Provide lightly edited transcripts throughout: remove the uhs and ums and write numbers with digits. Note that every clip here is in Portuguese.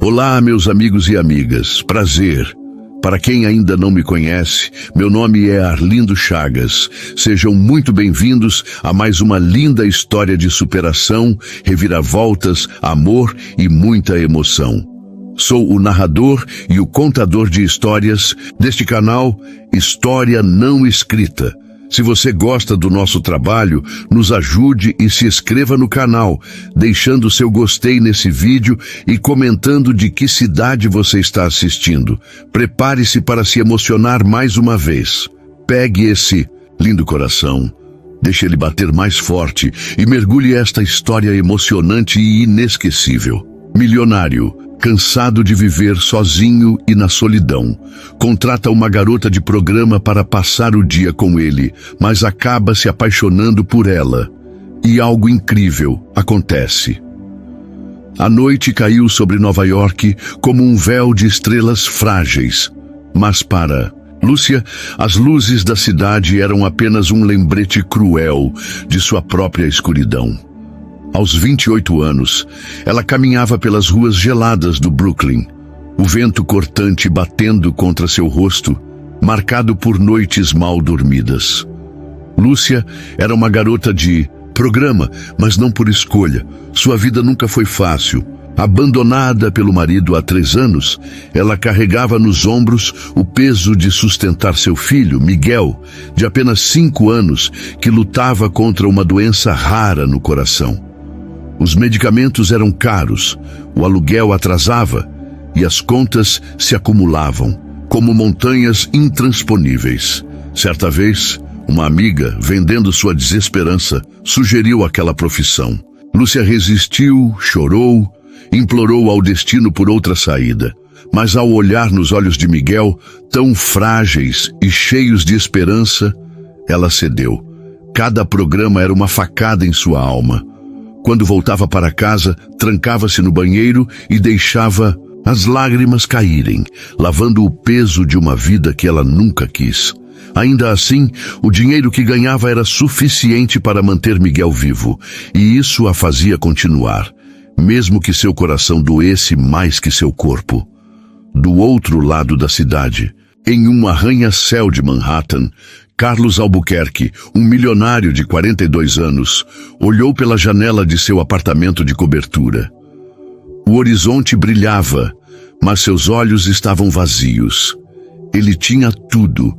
Olá, meus amigos e amigas. Prazer. Para quem ainda não me conhece, meu nome é Arlindo Chagas. Sejam muito bem-vindos a mais uma linda história de superação, reviravoltas, amor e muita emoção. Sou o narrador e o contador de histórias deste canal História Não Escrita. Se você gosta do nosso trabalho, nos ajude e se inscreva no canal, deixando seu gostei nesse vídeo e comentando de que cidade você está assistindo. Prepare-se para se emocionar mais uma vez. Pegue esse lindo coração, deixe ele bater mais forte e mergulhe esta história emocionante e inesquecível. Milionário, cansado de viver sozinho e na solidão, contrata uma garota de programa para passar o dia com ele, mas acaba se apaixonando por ela. E algo incrível acontece. A noite caiu sobre Nova York como um véu de estrelas frágeis. Mas para Lúcia, as luzes da cidade eram apenas um lembrete cruel de sua própria escuridão. Aos 28 anos, ela caminhava pelas ruas geladas do Brooklyn, o vento cortante batendo contra seu rosto, marcado por noites mal dormidas. Lúcia era uma garota de programa, mas não por escolha. Sua vida nunca foi fácil. Abandonada pelo marido há 3 anos, ela carregava nos ombros o peso de sustentar seu filho, Miguel, de apenas 5 anos, que lutava contra uma doença rara no coração. Os medicamentos eram caros, o aluguel atrasava e as contas se acumulavam, como montanhas intransponíveis. Certa vez, uma amiga, vendendo sua desesperança, sugeriu aquela profissão. Lúcia resistiu, chorou, implorou ao destino por outra saída. Mas ao olhar nos olhos de Miguel, tão frágeis e cheios de esperança, ela cedeu. Cada programa era uma facada em sua alma. Quando voltava para casa, trancava-se no banheiro e deixava as lágrimas caírem, lavando o peso de uma vida que ela nunca quis. Ainda assim, o dinheiro que ganhava era suficiente para manter Miguel vivo, e isso a fazia continuar, mesmo que seu coração doesse mais que seu corpo. Do outro lado da cidade, em um arranha-céu de Manhattan, Carlos Albuquerque, um milionário de 42 anos, olhou pela janela de seu apartamento de cobertura. O horizonte brilhava, mas seus olhos estavam vazios. Ele tinha tudo,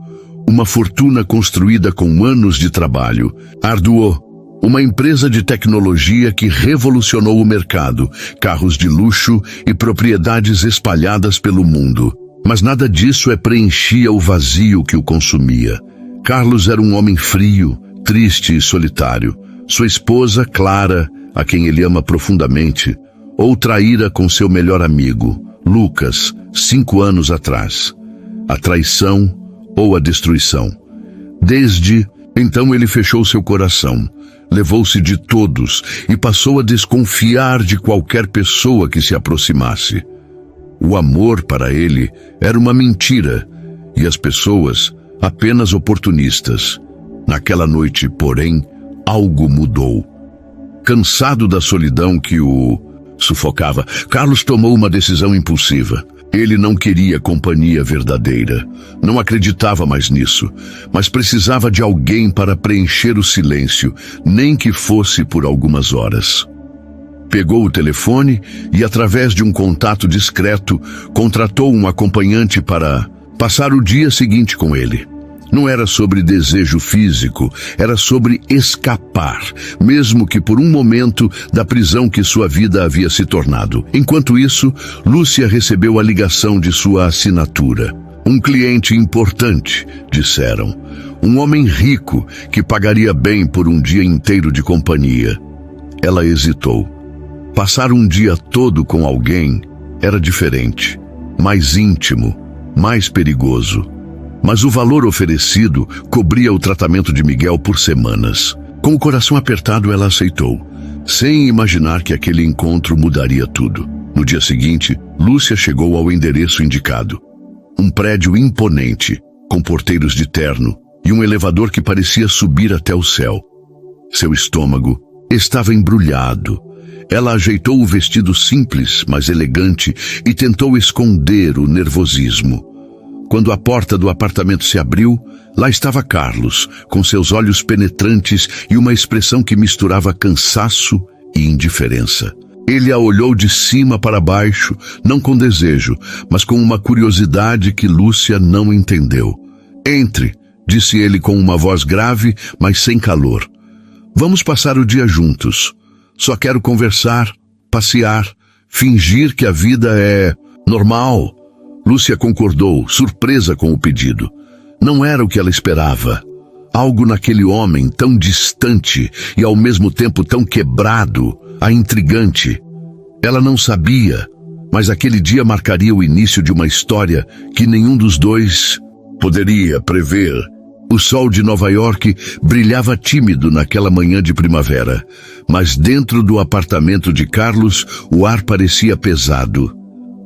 uma fortuna construída com anos de trabalho, árduo, uma empresa de tecnologia que revolucionou o mercado, carros de luxo e propriedades espalhadas pelo mundo. Mas nada disso preenchia o vazio que o consumia. Carlos era um homem frio, triste e solitário. Sua esposa, Clara, a quem ele ama profundamente, ou traíra com seu melhor amigo, Lucas, 5 anos atrás. A traição ou a destruição. Desde então ele fechou seu coração, levou-se de todos e passou a desconfiar de qualquer pessoa que se aproximasse. O amor para ele era uma mentira e as pessoas apenas oportunistas. Naquela noite, porém, algo mudou. Cansado da solidão que o sufocava, Carlos tomou uma decisão impulsiva. Ele não queria companhia verdadeira, não acreditava mais nisso, mas precisava de alguém para preencher o silêncio, nem que fosse por algumas horas. Pegou o telefone e, através de um contato discreto, contratou um acompanhante para passar o dia seguinte com ele. Não era sobre desejo físico, era sobre escapar, mesmo que por um momento, da prisão que sua vida havia se tornado. Enquanto isso, Lúcia recebeu a ligação de sua assinatura. Um cliente importante, disseram. Um homem rico que pagaria bem por um dia inteiro de companhia. Ela hesitou. Passar um dia todo com alguém era diferente, mais íntimo, mais perigoso. Mas o valor oferecido cobria o tratamento de Miguel por semanas. Com o coração apertado, ela aceitou, sem imaginar que aquele encontro mudaria tudo. No dia seguinte, Lúcia chegou ao endereço indicado. Um prédio imponente, com porteiros de terno e um elevador que parecia subir até o céu. Seu estômago estava embrulhado. Ela ajeitou o vestido simples, mas elegante, e tentou esconder o nervosismo. Quando a porta do apartamento se abriu, lá estava Carlos, com seus olhos penetrantes e uma expressão que misturava cansaço e indiferença. Ele a olhou de cima para baixo, não com desejo, mas com uma curiosidade que Lúcia não entendeu. "Entre", disse ele com uma voz grave, mas sem calor. "Vamos passar o dia juntos. Só quero conversar, passear, fingir que a vida é normal." Lúcia concordou, surpresa com o pedido. Não era o que ela esperava. Algo naquele homem tão distante e ao mesmo tempo tão quebrado, a intrigante. Ela não sabia, mas aquele dia marcaria o início de uma história que nenhum dos dois poderia prever. O sol de Nova York brilhava tímido naquela manhã de primavera, mas dentro do apartamento de Carlos o ar parecia pesado.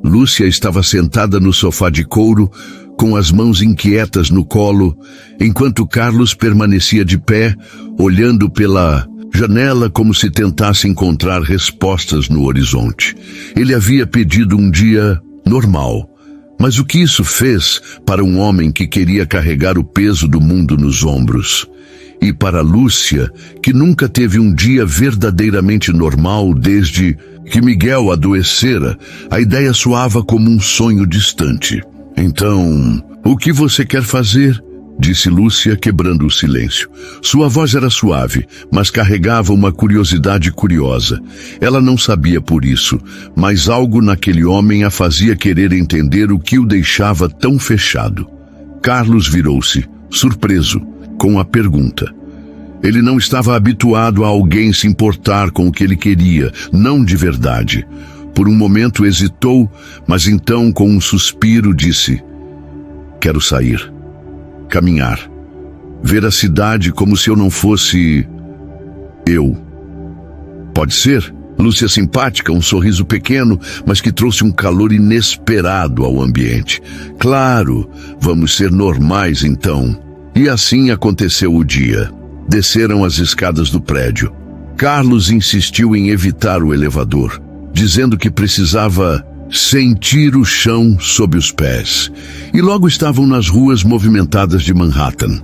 Lúcia estava sentada no sofá de couro, com as mãos inquietas no colo, enquanto Carlos permanecia de pé, olhando pela janela como se tentasse encontrar respostas no horizonte. Ele havia pedido um dia normal. Mas o que isso fez para um homem que queria carregar o peso do mundo nos ombros? E para Lúcia, que nunca teve um dia verdadeiramente normal desde que Miguel adoecera, a ideia soava como um sonho distante. "Então, o que você quer fazer?", disse Lúcia, quebrando o silêncio. Sua voz era suave, mas carregava uma curiosidade curiosa. Ela não sabia por isso, mas algo naquele homem a fazia querer entender o que o deixava tão fechado. Carlos virou-se, surpreso, com a pergunta. Ele não estava habituado a alguém se importar com o que ele queria, não de verdade. Por um momento hesitou, mas então, com um suspiro, disse: "Quero sair. Caminhar. Ver a cidade como se eu não fosse eu." "Pode ser?" Lúcia simpática, um sorriso pequeno, mas que trouxe um calor inesperado ao ambiente. "Claro, vamos ser normais então." E assim aconteceu o dia. Desceram as escadas do prédio. Carlos insistiu em evitar o elevador, dizendo que precisava sentir o chão sob os pés. E logo estavam nas ruas movimentadas de Manhattan.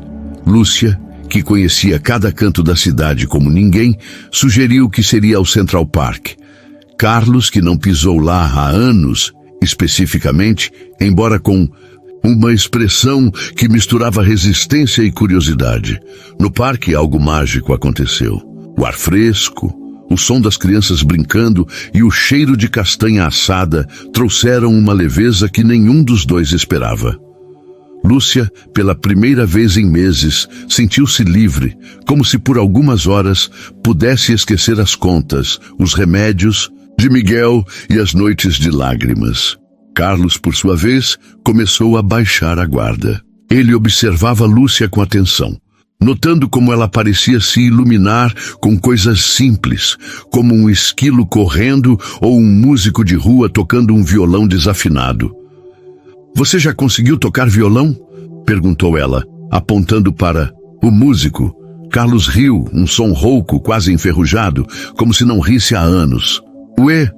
Lúcia, que conhecia cada canto da cidade como ninguém, sugeriu que seria ao Central Park. Carlos, que não pisou lá há anos, especificamente, embora com uma expressão que misturava resistência e curiosidade. No parque, algo mágico aconteceu. O ar fresco, o som das crianças brincando e o cheiro de castanha assada trouxeram uma leveza que nenhum dos dois esperava. Lúcia, pela primeira vez em meses, sentiu-se livre, como se por algumas horas pudesse esquecer as contas, os remédios de Miguel e as noites de lágrimas. Carlos, por sua vez, começou a baixar a guarda. Ele observava Lúcia com atenção, notando como ela parecia se iluminar com coisas simples, como um esquilo correndo ou um músico de rua tocando um violão desafinado. "Você já conseguiu tocar violão?", perguntou ela, apontando para o músico. Carlos riu, um som rouco, quase enferrujado, como se não risse há anos. "Ué,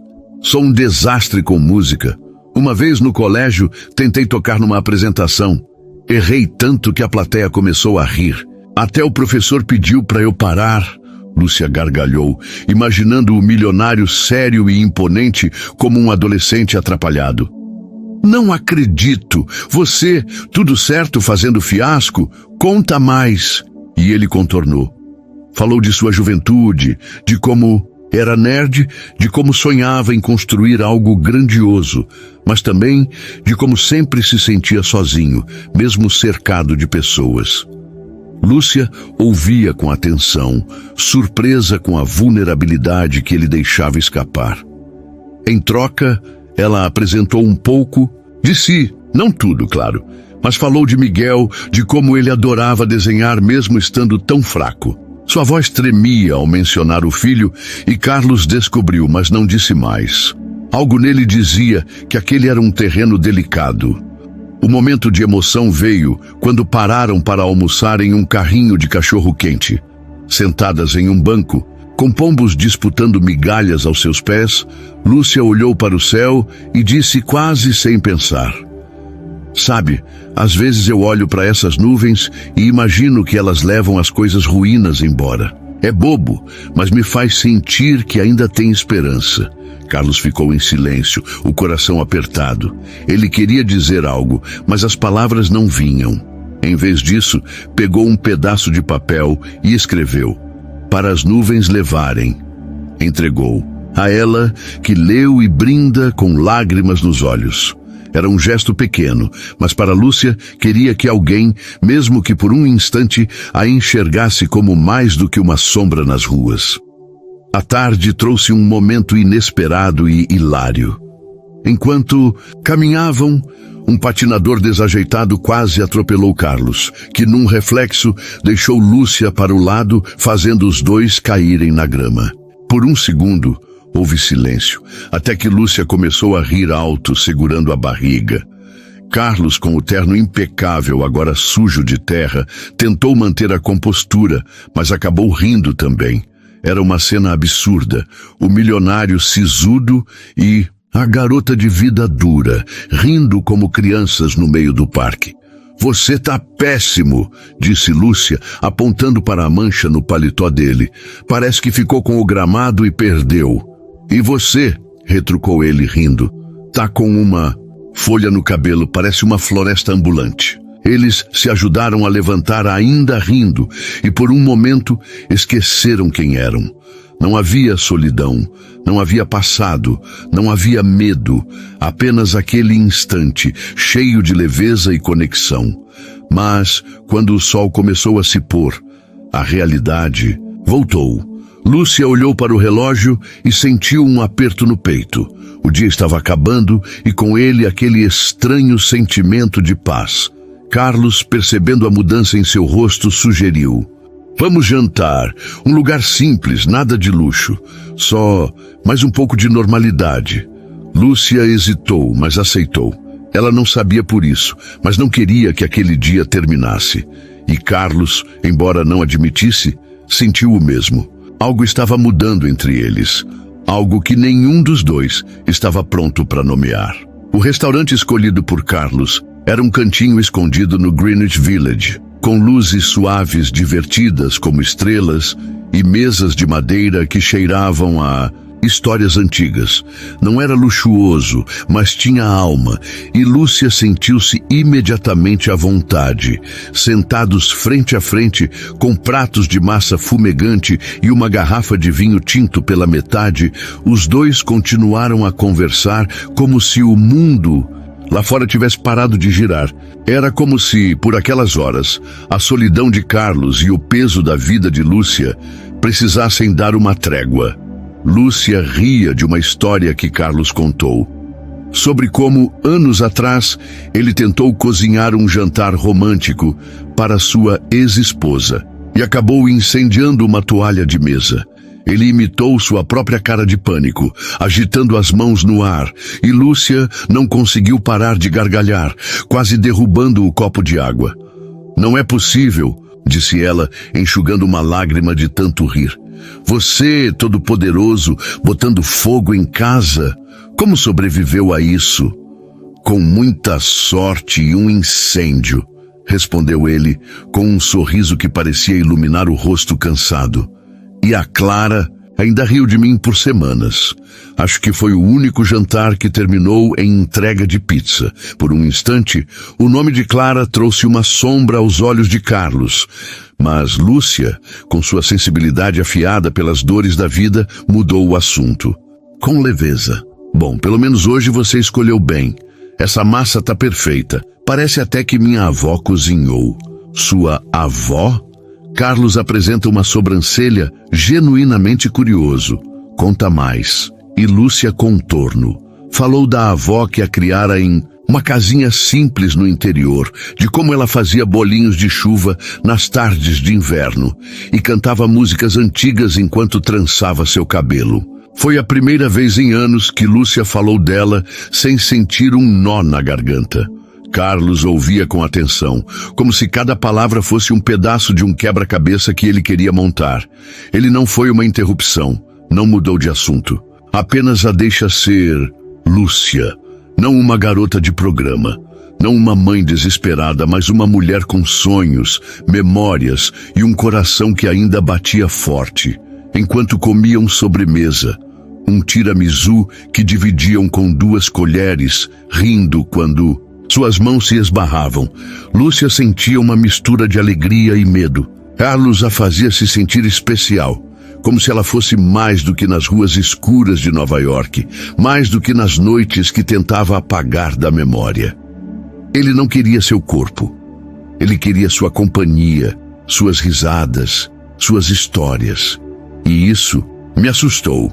sou um desastre com música. Uma vez no colégio, tentei tocar numa apresentação. Errei tanto que a plateia começou a rir. Até o professor pediu para eu parar." Lúcia gargalhou, imaginando o milionário sério e imponente como um adolescente atrapalhado. "Não acredito! Você, tudo certo fazendo fiasco? Conta mais!" E ele contornou. Falou de sua juventude, de como era nerd, de como sonhava em construir algo grandioso, mas também de como sempre se sentia sozinho, mesmo cercado de pessoas. Lúcia ouvia com atenção, surpresa com a vulnerabilidade que ele deixava escapar. Em troca, ela apresentou um pouco de si, não tudo, claro, mas falou de Miguel, de como ele adorava desenhar mesmo estando tão fraco. Sua voz tremia ao mencionar o filho e Carlos descobriu, mas não disse mais. Algo nele dizia que aquele era um terreno delicado. O momento de emoção veio quando pararam para almoçar em um carrinho de cachorro-quente. Sentadas em um banco, Com pombos disputando migalhas aos seus pés, Lúcia olhou para o céu e disse quase sem pensar: "Sabe, às vezes eu olho para essas nuvens e imagino que elas levam as coisas ruínas embora. É bobo, mas me faz sentir que ainda tem esperança." Carlos ficou em silêncio, o coração apertado. Ele queria dizer algo, mas as palavras não vinham. Em vez disso, pegou um pedaço de papel e escreveu: "Para as nuvens levarem." Entregou a ela, que leu e brinda com lágrimas nos olhos. Era um gesto pequeno, mas para Lúcia queria que alguém, mesmo que por um instante, a enxergasse como mais do que uma sombra nas ruas. A tarde trouxe um momento inesperado e hilário. Enquanto caminhavam, um patinador desajeitado quase atropelou Carlos, que num reflexo deixou Lúcia para o lado, fazendo os dois caírem na grama. Por um segundo, houve silêncio, até que Lúcia começou a rir alto, segurando a barriga. Carlos, com o terno impecável, agora sujo de terra, tentou manter a compostura, mas acabou rindo também. Era uma cena absurda, o milionário sisudo e a garota de vida dura, rindo como crianças no meio do parque. "Você tá péssimo", disse Lúcia, apontando para a mancha no paletó dele. "Parece que ficou com o gramado e perdeu." "E você?", retrucou ele rindo. "Tá com uma folha no cabelo, parece uma floresta ambulante." Eles se ajudaram a levantar ainda rindo, e por um momento esqueceram quem eram. Não havia solidão, não havia passado, não havia medo, apenas aquele instante, cheio de leveza e conexão. Mas, quando o sol começou a se pôr, a realidade voltou. Lúcia olhou para o relógio e sentiu um aperto no peito. O dia estava acabando e com ele aquele estranho sentimento de paz. Carlos, percebendo a mudança em seu rosto, sugeriu: "Vamos jantar, um lugar simples, nada de luxo, só mais um pouco de normalidade." Lúcia hesitou, mas aceitou. Ela não sabia por isso, mas não queria que aquele dia terminasse. E Carlos, embora não admitisse, sentiu o mesmo. Algo estava mudando entre eles, algo que nenhum dos dois estava pronto para nomear. O restaurante escolhido por Carlos era um cantinho escondido no Greenwich Village, com luzes suaves divertidas como estrelas e mesas de madeira que cheiravam a histórias antigas. Não era luxuoso, mas tinha alma, e Lúcia sentiu-se imediatamente à vontade. Sentados frente a frente, com pratos de massa fumegante e uma garrafa de vinho tinto pela metade, os dois continuaram a conversar como se o mundo lá fora tivesse parado de girar. Era como se, por aquelas horas, a solidão de Carlos e o peso da vida de Lúcia precisassem dar uma trégua. Lúcia ria de uma história que Carlos contou, sobre como, anos atrás, ele tentou cozinhar um jantar romântico para sua ex-esposa e acabou incendiando uma toalha de mesa. Ele imitou sua própria cara de pânico, agitando as mãos no ar, e Lúcia não conseguiu parar de gargalhar, quase derrubando o copo de água. "Não é possível", disse ela, enxugando uma lágrima de tanto rir. "Você, todo-poderoso, botando fogo em casa, como sobreviveu a isso?" "Com muita sorte e um incêndio", respondeu ele, com um sorriso que parecia iluminar o rosto cansado. "E a Clara ainda riu de mim por semanas. Acho que foi o único jantar que terminou em entrega de pizza." Por um instante, o nome de Clara trouxe uma sombra aos olhos de Carlos. Mas Lúcia, com sua sensibilidade afiada pelas dores da vida, mudou o assunto. Com leveza: "Bom, pelo menos hoje você escolheu bem. Essa massa tá perfeita. Parece até que minha avó cozinhou." "Sua avó?" Carlos apresenta uma sobrancelha, genuinamente curioso. "Conta mais." E Lúcia contorno. Falou da avó que a criara em uma casinha simples no interior, de como ela fazia bolinhos de chuva nas tardes de inverno e cantava músicas antigas enquanto trançava seu cabelo. Foi a primeira vez em anos que Lúcia falou dela sem sentir um nó na garganta. Carlos ouvia com atenção, como se cada palavra fosse um pedaço de um quebra-cabeça que ele queria montar. Ele não foi uma interrupção, não mudou de assunto. Apenas a deixa ser Lúcia, não uma garota de programa, não uma mãe desesperada, mas uma mulher com sonhos, memórias e um coração que ainda batia forte, enquanto comiam sobremesa. Um tiramisu que dividiam com 2 colheres, rindo quando suas mãos se esbarravam. Lúcia sentia uma mistura de alegria e medo. Carlos a fazia se sentir especial, como se ela fosse mais do que nas ruas escuras de Nova York, mais do que nas noites que tentava apagar da memória. Ele não queria seu corpo. Ele queria sua companhia, suas risadas, suas histórias. E isso me assustou,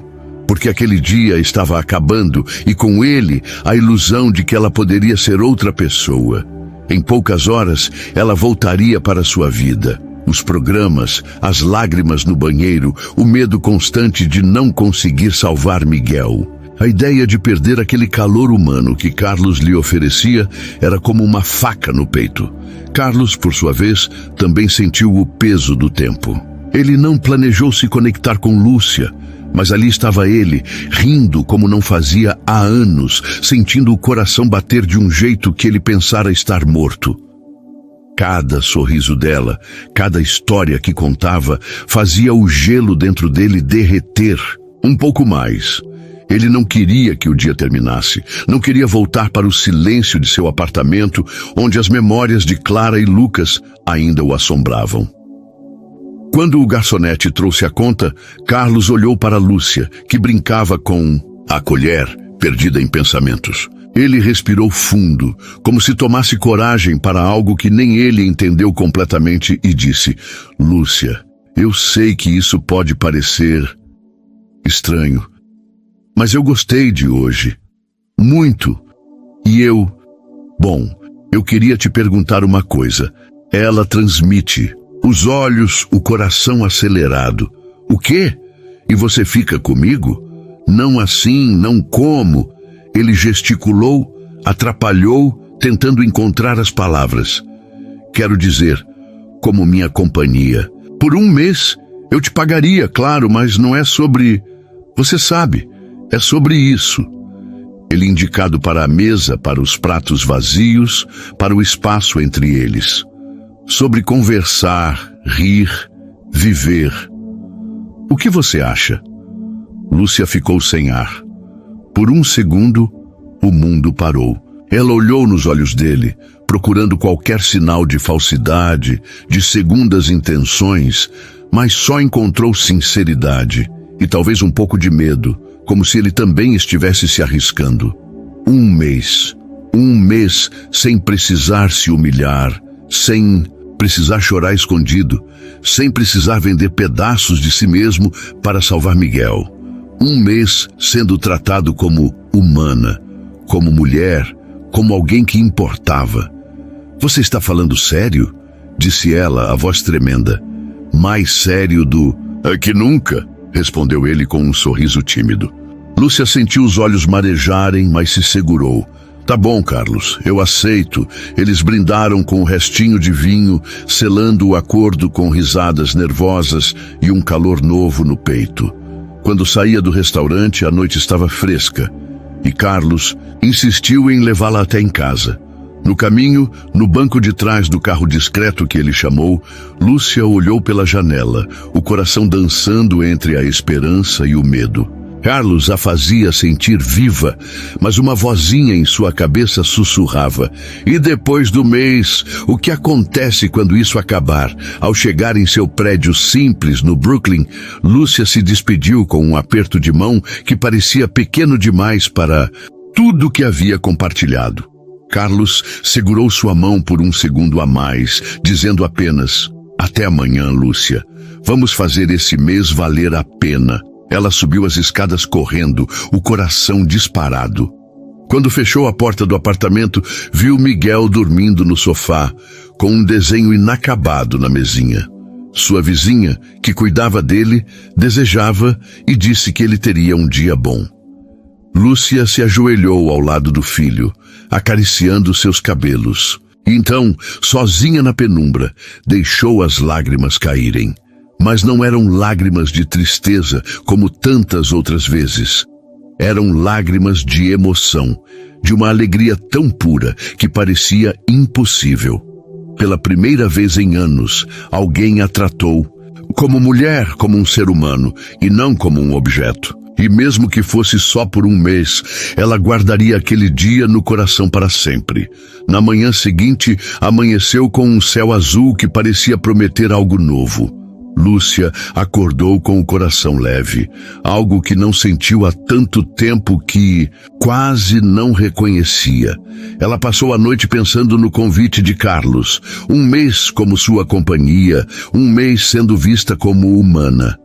porque aquele dia estava acabando e com ele a ilusão de que ela poderia ser outra pessoa. Em poucas horas, ela voltaria para sua vida. Os programas, as lágrimas no banheiro, o medo constante de não conseguir salvar Miguel. A ideia de perder aquele calor humano que Carlos lhe oferecia era como uma faca no peito. Carlos, por sua vez, também sentiu o peso do tempo. Ele não planejou se conectar com Lúcia, mas ali estava ele, rindo como não fazia há anos, sentindo o coração bater de um jeito que ele pensara estar morto. Cada sorriso dela, cada história que contava, fazia o gelo dentro dele derreter um pouco mais. Ele não queria que o dia terminasse, não queria voltar para o silêncio de seu apartamento, onde as memórias de Clara e Lucas ainda o assombravam. Quando o garçonete trouxe a conta, Carlos olhou para Lúcia, que brincava com a colher, perdida em pensamentos. Ele respirou fundo, como se tomasse coragem para algo que nem ele entendeu completamente e disse: Lúcia, eu sei que isso pode parecer estranho, mas eu gostei de hoje. Muito. E eu queria te perguntar uma coisa. Ela transmite os olhos, o coração acelerado. O quê? E você fica comigo? Não assim, não como. Ele gesticulou, atrapalhou, tentando encontrar as palavras. Quero dizer, como minha companhia. Por 1 mês, eu te pagaria, claro, mas não é sobre... Você sabe, é sobre isso. Ele indicado para a mesa, para os pratos vazios, para o espaço entre eles. Sobre conversar, rir, viver. O que você acha? Lúcia ficou sem ar. Por 1 segundo, o mundo parou. Ela olhou nos olhos dele, procurando qualquer sinal de falsidade, de segundas intenções, mas só encontrou sinceridade e talvez um pouco de medo, como se ele também estivesse se arriscando. 1 mês. 1 mês sem precisar se humilhar, sem precisar chorar escondido, sem precisar vender pedaços de si mesmo para salvar Miguel. 1 mês sendo tratado como humana, como mulher, como alguém que importava. Você está falando sério? Disse ela, a voz tremenda. Mais sério do... que nunca, respondeu ele com um sorriso tímido. Lúcia sentiu os olhos marejarem, mas se segurou. Tá bom, Carlos, eu aceito. Eles brindaram com o restinho de vinho, selando o acordo com risadas nervosas e um calor novo no peito. Quando saía do restaurante, a noite estava fresca, e Carlos insistiu em levá-la até em casa. No caminho, no banco de trás do carro discreto que ele chamou, Lúcia olhou pela janela, o coração dançando entre a esperança e o medo. Carlos a fazia sentir viva, mas uma vozinha em sua cabeça sussurrava: e depois do mês, o que acontece quando isso acabar? Ao chegar em seu prédio simples no Brooklyn, Lúcia se despediu com um aperto de mão que parecia pequeno demais para tudo que havia compartilhado. Carlos segurou sua mão por 1 segundo a mais, dizendo apenas: até amanhã, Lúcia. Vamos fazer esse mês valer a pena. Ela subiu as escadas correndo, o coração disparado. Quando fechou a porta do apartamento, viu Miguel dormindo no sofá, com um desenho inacabado na mesinha. Sua vizinha, que cuidava dele, desejava e disse que ele teria um dia bom. Lúcia se ajoelhou ao lado do filho, acariciando seus cabelos. E então, sozinha na penumbra, deixou as lágrimas caírem. Mas não eram lágrimas de tristeza, como tantas outras vezes. Eram lágrimas de emoção, de uma alegria tão pura que parecia impossível. Pela primeira vez em anos, alguém a tratou como mulher, como um ser humano, e não como um objeto. E mesmo que fosse só por um mês, ela guardaria aquele dia no coração para sempre. Na manhã seguinte, amanheceu com um céu azul que parecia prometer algo novo. Lúcia acordou com o coração leve, algo que não sentiu há tanto tempo que quase não reconhecia. Ela passou a noite pensando no convite de Carlos, um mês como sua companhia, um mês sendo vista como humana.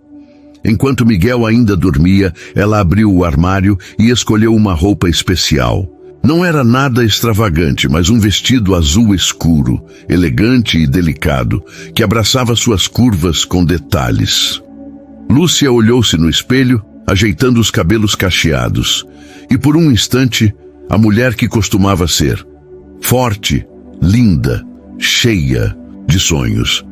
Enquanto Miguel ainda dormia, ela abriu o armário e escolheu uma roupa especial. Não era nada extravagante, mas um vestido azul escuro, elegante e delicado, que abraçava suas curvas com detalhes. Lúcia olhou-se no espelho, ajeitando os cabelos cacheados, e por um instante, a mulher que costumava ser, forte, linda, cheia de sonhos.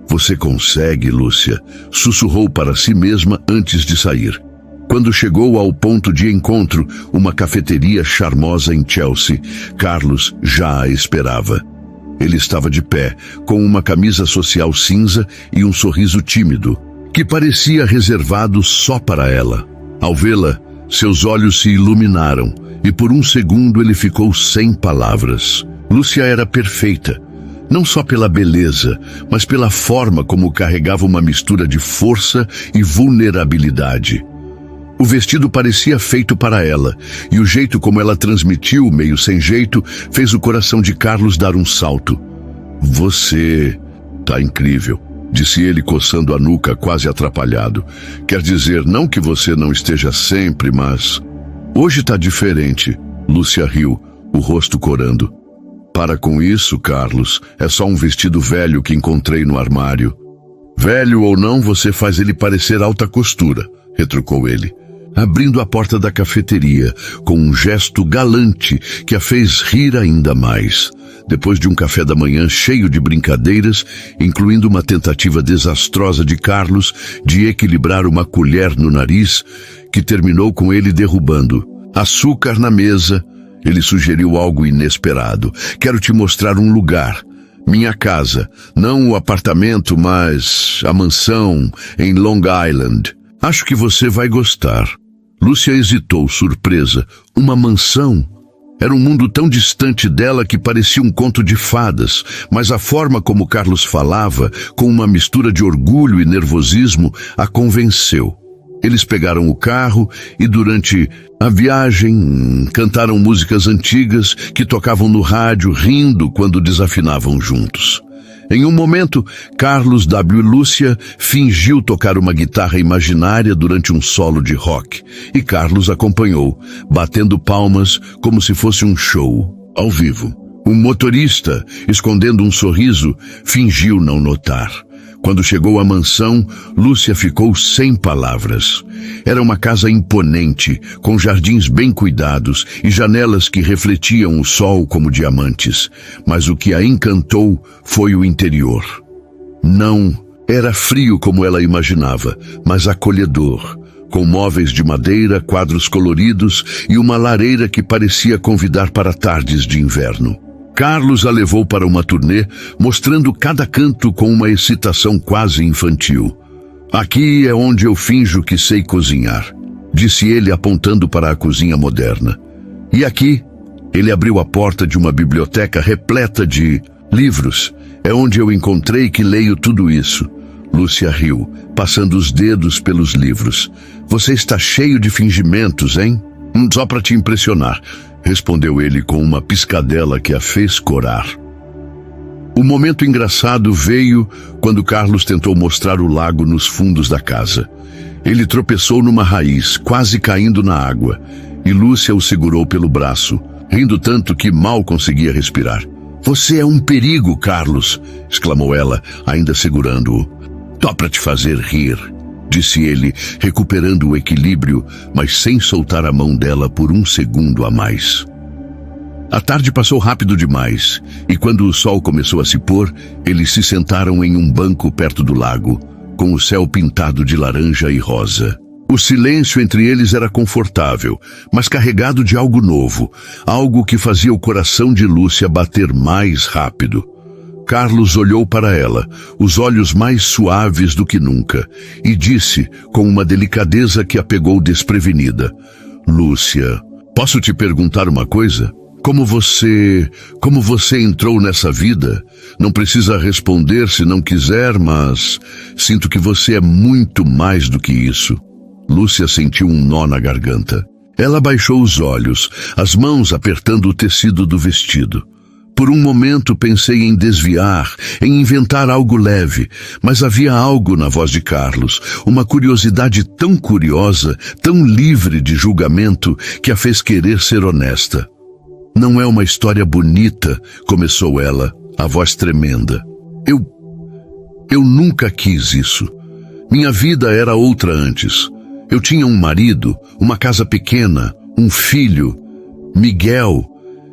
Você consegue, Lúcia, sussurrou para si mesma antes de sair. Quando chegou ao ponto de encontro, uma cafeteria charmosa em Chelsea, Carlos já a esperava. Ele estava de pé, com uma camisa social cinza e um sorriso tímido, que parecia reservado só para ela. Ao vê-la, seus olhos se iluminaram, e por um segundo ele ficou sem palavras. Lúcia era perfeita. Não só pela beleza, mas pela forma como carregava uma mistura de força e vulnerabilidade. O vestido parecia feito para ela, e o jeito como ela transmitiu, meio sem jeito, fez o coração de Carlos dar um salto. Você tá incrível, disse ele coçando a nuca, quase atrapalhado. Quer dizer, não que você não esteja sempre, mas... Hoje tá diferente, Lúcia riu, o rosto corando. Para com isso, Carlos, é só um vestido velho que encontrei no armário. Velho ou não, você faz ele parecer alta costura, retrucou ele, abrindo a porta da cafeteria, com um gesto galante que a fez rir ainda mais. Depois de um café da manhã cheio de brincadeiras, incluindo uma tentativa desastrosa de Carlos de equilibrar uma colher no nariz, que terminou com ele derrubando açúcar na mesa, ele sugeriu algo inesperado. Quero te mostrar um lugar. Minha casa, não o apartamento, mas a mansão em Long Island. Acho que você vai gostar. Lúcia hesitou, surpresa. Uma mansão? Era um mundo tão distante dela que parecia um conto de fadas, mas a forma como Carlos falava, com uma mistura de orgulho e nervosismo, a convenceu. Eles pegaram o carro e durante a viagem cantaram músicas antigas que tocavam no rádio, rindo quando desafinavam juntos. Em um momento, Carlos W. Lúcia fingiu tocar uma guitarra imaginária durante um solo de rock, e Carlos acompanhou, batendo palmas como se fosse um show, ao vivo. O motorista, escondendo um sorriso, fingiu não notar. Quando chegou à mansão, Lúcia ficou sem palavras. Era uma casa imponente, com jardins bem cuidados e janelas que refletiam o sol como diamantes. Mas o que a encantou foi o interior. Não era frio como ela imaginava, mas acolhedor, com móveis de madeira, quadros coloridos e uma lareira que parecia convidar para tardes de inverno. Carlos a levou para uma turnê, mostrando cada canto com uma excitação quase infantil. Aqui é onde eu finjo que sei cozinhar, disse ele apontando para a cozinha moderna. E aqui, ele abriu a porta de uma biblioteca repleta de livros. É onde eu encontrei que leio tudo isso. Lúcia riu, passando os dedos pelos livros. Você está cheio de fingimentos, hein? Só para te impressionar, respondeu ele com uma piscadela que a fez corar. O momento engraçado veio quando Carlos tentou mostrar o lago nos fundos da casa. Ele tropeçou numa raiz, quase caindo na água, e Lúcia o segurou pelo braço, rindo tanto que mal conseguia respirar. Você é um perigo, Carlos, exclamou ela, ainda segurando-o. Só para te fazer rir. disse ele, recuperando o equilíbrio, mas sem soltar a mão dela por um segundo a mais. A tarde passou rápido demais, e quando o sol começou a se pôr, eles se sentaram em um banco perto do lago, com o céu pintado de laranja e rosa. O silêncio entre eles era confortável, mas carregado de algo novo, algo que fazia o coração de Lúcia bater mais rápido. Carlos olhou para ela, os olhos mais suaves do que nunca, e disse, com uma delicadeza que a pegou desprevenida: Lúcia, posso te perguntar uma coisa? Como você entrou nessa vida? Não precisa responder se não quiser, mas sinto que você é muito mais do que isso. Lúcia sentiu um nó na garganta. Ela baixou os olhos, as mãos apertando o tecido do vestido. Por um momento pensei em desviar, em inventar algo leve, mas havia algo na voz de Carlos, uma curiosidade tão curiosa, tão livre de julgamento, que a fez querer ser honesta. Não é uma história bonita, começou ela, a voz tremenda. Eu nunca quis isso. Minha vida era outra antes. Eu tinha um marido, uma casa pequena, um filho. Miguel,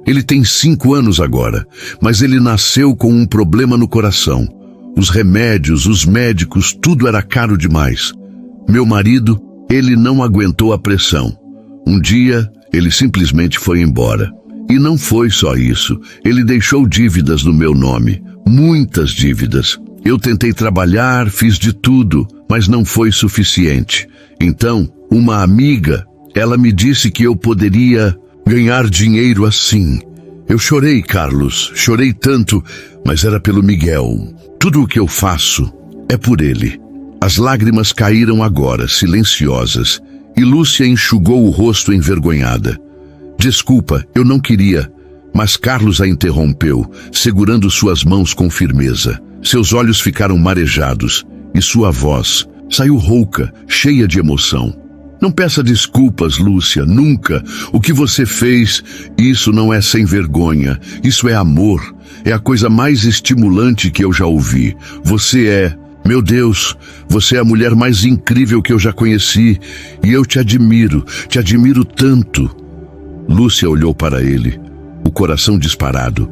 ele tem 5 anos agora, mas ele nasceu com um problema no coração. Os remédios, os médicos, tudo era caro demais. Meu marido, ele não aguentou a pressão. Um dia, ele simplesmente foi embora. E não foi só isso, ele deixou dívidas no meu nome, muitas dívidas. Eu tentei trabalhar, fiz de tudo, mas não foi suficiente. Então, uma amiga, ela me disse que eu poderia ganhar dinheiro assim. Eu chorei, Carlos, chorei tanto, mas era pelo Miguel. Tudo o que eu faço é por ele. As lágrimas caíram agora, silenciosas, e Lúcia enxugou o rosto envergonhada. Desculpa, eu não queria, mas Carlos a interrompeu, segurando suas mãos com firmeza. Seus olhos ficaram marejados e sua voz saiu rouca, cheia de emoção. Não peça desculpas, Lúcia, nunca. O que você fez, isso não é sem vergonha, isso é amor. É a coisa mais estimulante que eu já ouvi. Você é, meu Deus, você é a mulher mais incrível que eu já conheci, e eu te admiro tanto. Lúcia olhou para ele, o coração disparado.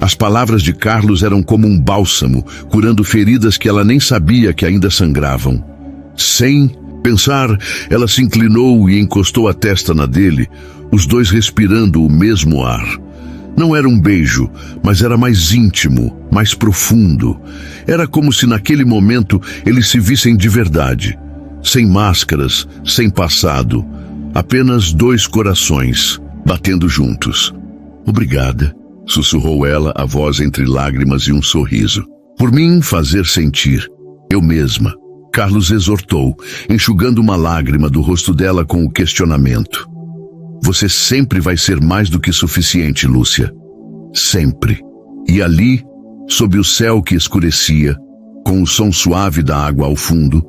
As palavras de Carlos eram como um bálsamo, curando feridas que ela nem sabia que ainda sangravam. Sem pensar, ela se inclinou e encostou a testa na dele, os dois respirando o mesmo ar. Não era um beijo, mas era mais íntimo, mais profundo. Era como se naquele momento eles se vissem de verdade, sem máscaras, sem passado, apenas 2 corações batendo juntos. Obrigada, sussurrou ela, a voz entre lágrimas e um sorriso. Por mim fazer sentir, eu mesma. Carlos exortou, enxugando uma lágrima do rosto dela com o questionamento. Você sempre vai ser mais do que suficiente, Lúcia. Sempre. E ali, sob o céu que escurecia, com o som suave da água ao fundo,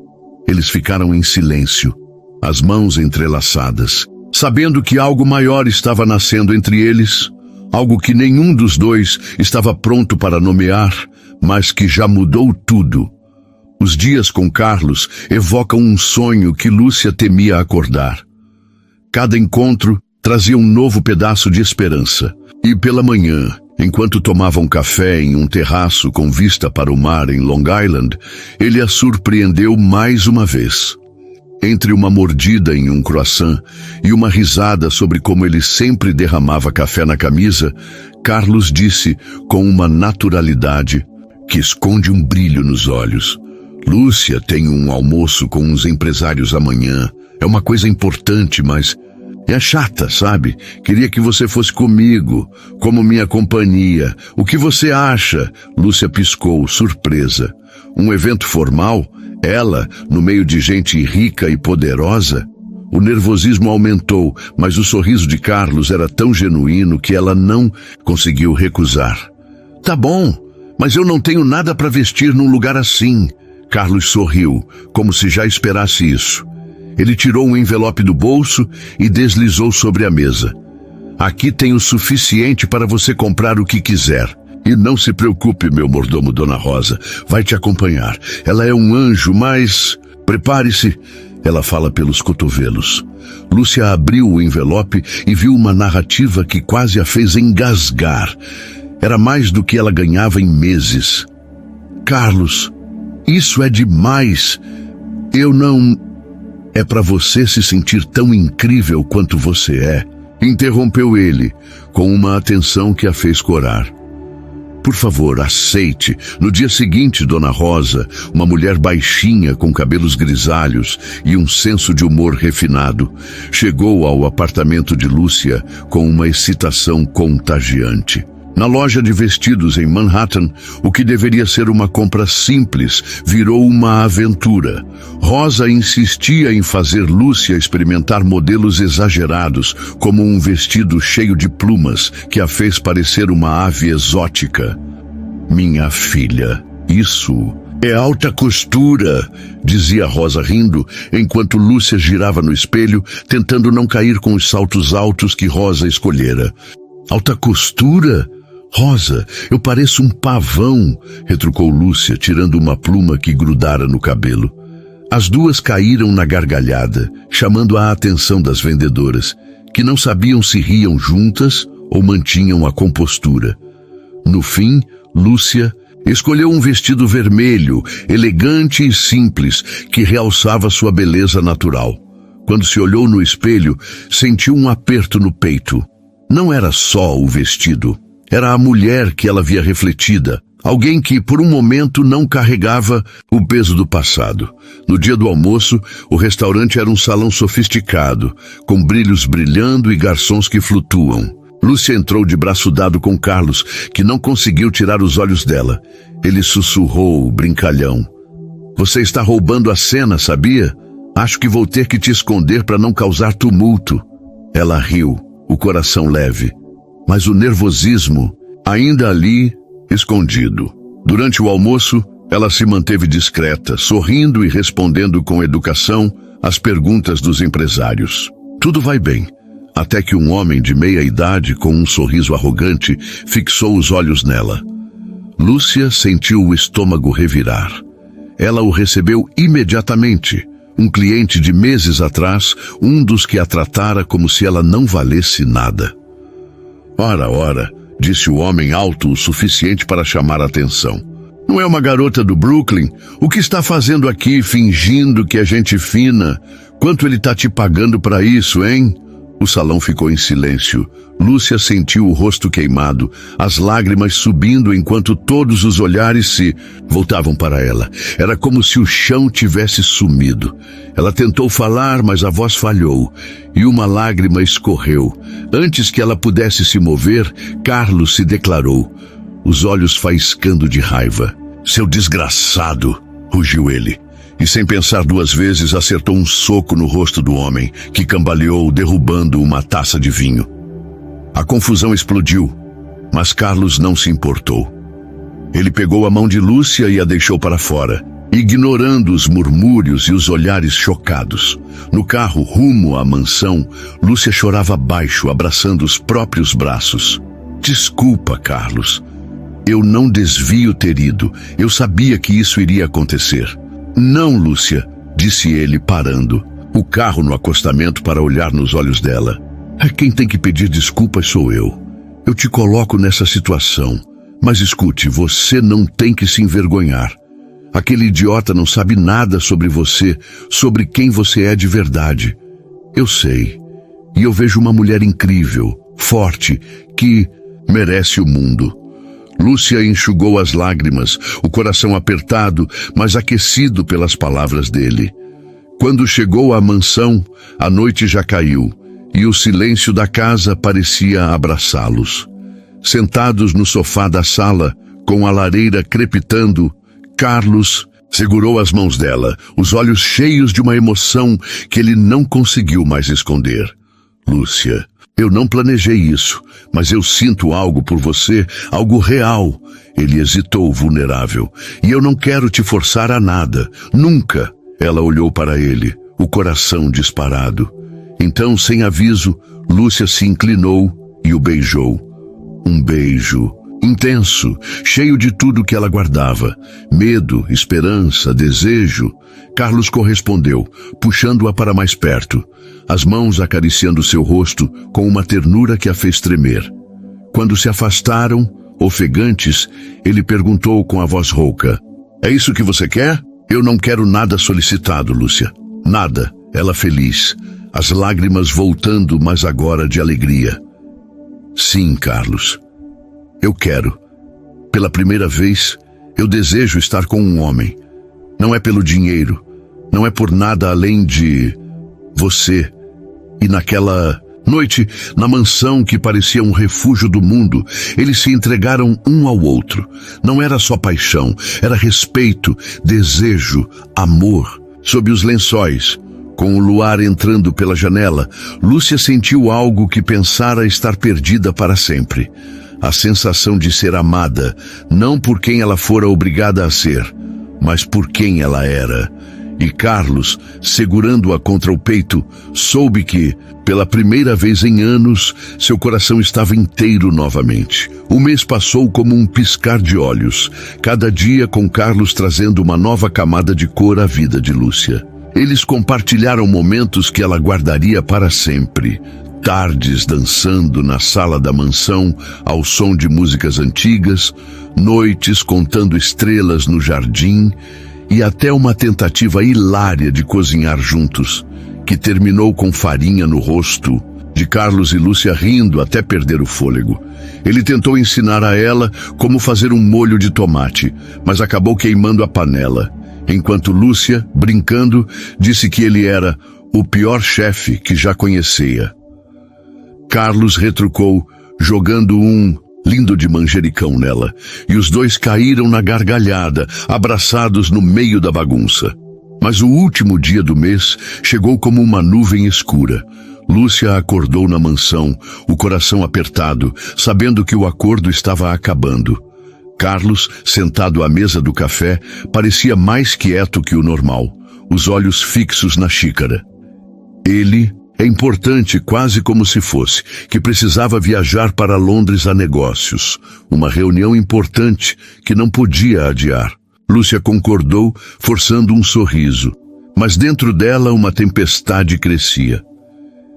eles ficaram em silêncio, as mãos entrelaçadas, sabendo que algo maior estava nascendo entre eles, algo que nenhum dos dois estava pronto para nomear, mas que já mudou tudo. Os dias com Carlos evocam um sonho que Lúcia temia acordar. Cada encontro trazia um novo pedaço de esperança. E pela manhã, enquanto tomavam café em um terraço com vista para o mar em Long Island, ele a surpreendeu mais uma vez. Entre uma mordida em um croissant e uma risada sobre como ele sempre derramava café na camisa, Carlos disse com uma naturalidade que esconde um brilho nos olhos: Lúcia, tem um almoço com uns empresários amanhã. É uma coisa importante, mas é chata, sabe? Queria que você fosse comigo, como minha companhia. O que você acha? Lúcia piscou, surpresa. Um evento formal? Ela, no meio de gente rica e poderosa? O nervosismo aumentou, mas o sorriso de Carlos era tão genuíno que ela não conseguiu recusar. Tá bom, mas eu não tenho nada para vestir num lugar assim. Carlos sorriu, como se já esperasse isso. Ele tirou um envelope do bolso e deslizou sobre a mesa. Aqui tem o suficiente para você comprar o que quiser. E não se preocupe, meu mordomo, Dona Rosa, vai te acompanhar. Ela é um anjo, mas Prepare-se, ela fala pelos cotovelos. Lúcia abriu o envelope e viu uma narrativa que quase a fez engasgar. Era mais do que ela ganhava em meses. Carlos, isso é demais. Eu não... É para você se sentir tão incrível quanto você é, interrompeu ele, com uma atenção que a fez corar. Por favor, aceite. No dia seguinte, Dona Rosa, uma mulher baixinha com cabelos grisalhos e um senso de humor refinado, chegou ao apartamento de Lúcia com uma excitação contagiante. Na loja de vestidos em Manhattan, o que deveria ser uma compra simples virou uma aventura. Rosa insistia em fazer Lúcia experimentar modelos exagerados, como um vestido cheio de plumas que a fez parecer uma ave exótica. Minha filha, isso é alta costura, dizia Rosa rindo, enquanto Lúcia girava no espelho, tentando não cair com os saltos altos que Rosa escolhera. Alta costura? Rosa, eu pareço um pavão, retrucou Lúcia, tirando uma pluma que grudara no cabelo. As duas caíram na gargalhada, chamando a atenção das vendedoras, que não sabiam se riam juntas ou mantinham a compostura. No fim, Lúcia escolheu um vestido vermelho, elegante e simples, que realçava sua beleza natural. Quando se olhou no espelho, sentiu um aperto no peito. Não era só o vestido. Era a mulher que ela via refletida, alguém que, por um momento, não carregava o peso do passado. No dia do almoço, o restaurante era um salão sofisticado, com brilhos brilhando e garçons que flutuam. Lúcia entrou de braço dado com Carlos, que não conseguiu tirar os olhos dela. Ele sussurrou, brincalhão. Você está roubando a cena, sabia? Acho que vou ter que te esconder para não causar tumulto. Ela riu, o coração leve. Mas o nervosismo, ainda ali, escondido. Durante o almoço, ela se manteve discreta, sorrindo e respondendo com educação às perguntas dos empresários. Tudo vai bem, até que um homem de meia idade, com um sorriso arrogante, fixou os olhos nela. Lúcia sentiu o estômago revirar. Ela o recebeu imediatamente. Um cliente de meses atrás, um dos que a tratara como se ela não valesse nada. Ora, disse o homem alto o suficiente para chamar a atenção. Não é uma garota do Brooklyn? O que está fazendo aqui, fingindo que é gente fina? Quanto ele está te pagando para isso, hein? O salão ficou em silêncio. Lúcia sentiu o rosto queimado, as lágrimas subindo enquanto todos os olhares se voltavam para ela. Era como se o chão tivesse sumido. Ela tentou falar, mas a voz falhou, e uma lágrima escorreu. Antes que ela pudesse se mover, Carlos se declarou, os olhos faiscando de raiva. Seu desgraçado, rugiu ele. E sem pensar duas vezes acertou um soco no rosto do homem, que cambaleou derrubando uma taça de vinho. A confusão explodiu, mas Carlos não se importou. Ele pegou a mão de Lúcia e a deixou para fora, ignorando os murmúrios e os olhares chocados. No carro, rumo à mansão, Lúcia chorava baixo, abraçando os próprios braços. Desculpa, Carlos. Eu não desvio ter ido. Eu sabia que isso iria acontecer. Não, Lúcia, disse ele, parando. O carro no acostamento para olhar nos olhos dela. Quem tem que pedir desculpas sou eu. Eu te coloco nessa situação. Mas escute, você não tem que se envergonhar. Aquele idiota não sabe nada sobre você, sobre quem você é de verdade. Eu sei. E eu vejo uma mulher incrível, forte, que merece o mundo. Lúcia enxugou as lágrimas, o coração apertado, mas aquecido pelas palavras dele. Quando chegou à mansão, a noite já caiu, e o silêncio da casa parecia abraçá-los. Sentados no sofá da sala, com a lareira crepitando, Carlos segurou as mãos dela, os olhos cheios de uma emoção que ele não conseguiu mais esconder. Lúcia, eu não planejei isso, mas eu sinto algo por você, algo real. Ele hesitou, vulnerável. E eu não quero te forçar a nada. Nunca. Ela olhou para ele, o coração disparado. Então, sem aviso, Lúcia se inclinou e o beijou. Um beijo intenso, cheio de tudo que ela guardava. Medo, esperança, desejo. Carlos correspondeu, puxando-a para mais perto, as mãos acariciando seu rosto com uma ternura que a fez tremer. Quando se afastaram, ofegantes, ele perguntou com a voz rouca: "É isso que você quer?" "Eu não quero nada solicitado, Lúcia. Nada." Ela feliz, as lágrimas voltando, mas agora de alegria. "Sim, Carlos. Eu quero. Pela primeira vez, eu desejo estar com um homem. Não é pelo dinheiro, não é por nada além de você." E naquela noite, na mansão que parecia um refúgio do mundo, eles se entregaram um ao outro. Não era só paixão, era respeito, desejo, amor. Sob os lençóis, com o luar entrando pela janela, Lúcia sentiu algo que pensara estar perdida para sempre. A sensação de ser amada, não por quem ela fora obrigada a ser, mas por quem ela era. E Carlos, segurando-a contra o peito, soube que, pela primeira vez em anos, seu coração estava inteiro novamente. O mês passou como um piscar de olhos, cada dia com Carlos trazendo uma nova camada de cor à vida de Lúcia. Eles compartilharam momentos que ela guardaria para sempre. Tardes dançando na sala da mansão ao som de músicas antigas, noites contando estrelas no jardim e até uma tentativa hilária de cozinhar juntos, que terminou com farinha no rosto de Carlos e Lúcia rindo até perder o fôlego. Ele tentou ensinar a ela como fazer um molho de tomate, mas acabou queimando a panela, enquanto Lúcia, brincando, disse que ele era o pior chefe que já conhecia. Carlos retrucou, jogando um lindo de manjericão nela, e os dois caíram na gargalhada, abraçados no meio da bagunça. Mas o último dia do mês chegou como uma nuvem escura. Lúcia acordou na mansão, o coração apertado, sabendo que o acordo estava acabando. Carlos, sentado à mesa do café, parecia mais quieto que o normal, os olhos fixos na xícara. Ele, é importante, quase como se fosse, que precisava viajar para Londres a negócios, uma reunião importante que não podia adiar. Lúcia concordou, forçando um sorriso, mas dentro dela uma tempestade crescia.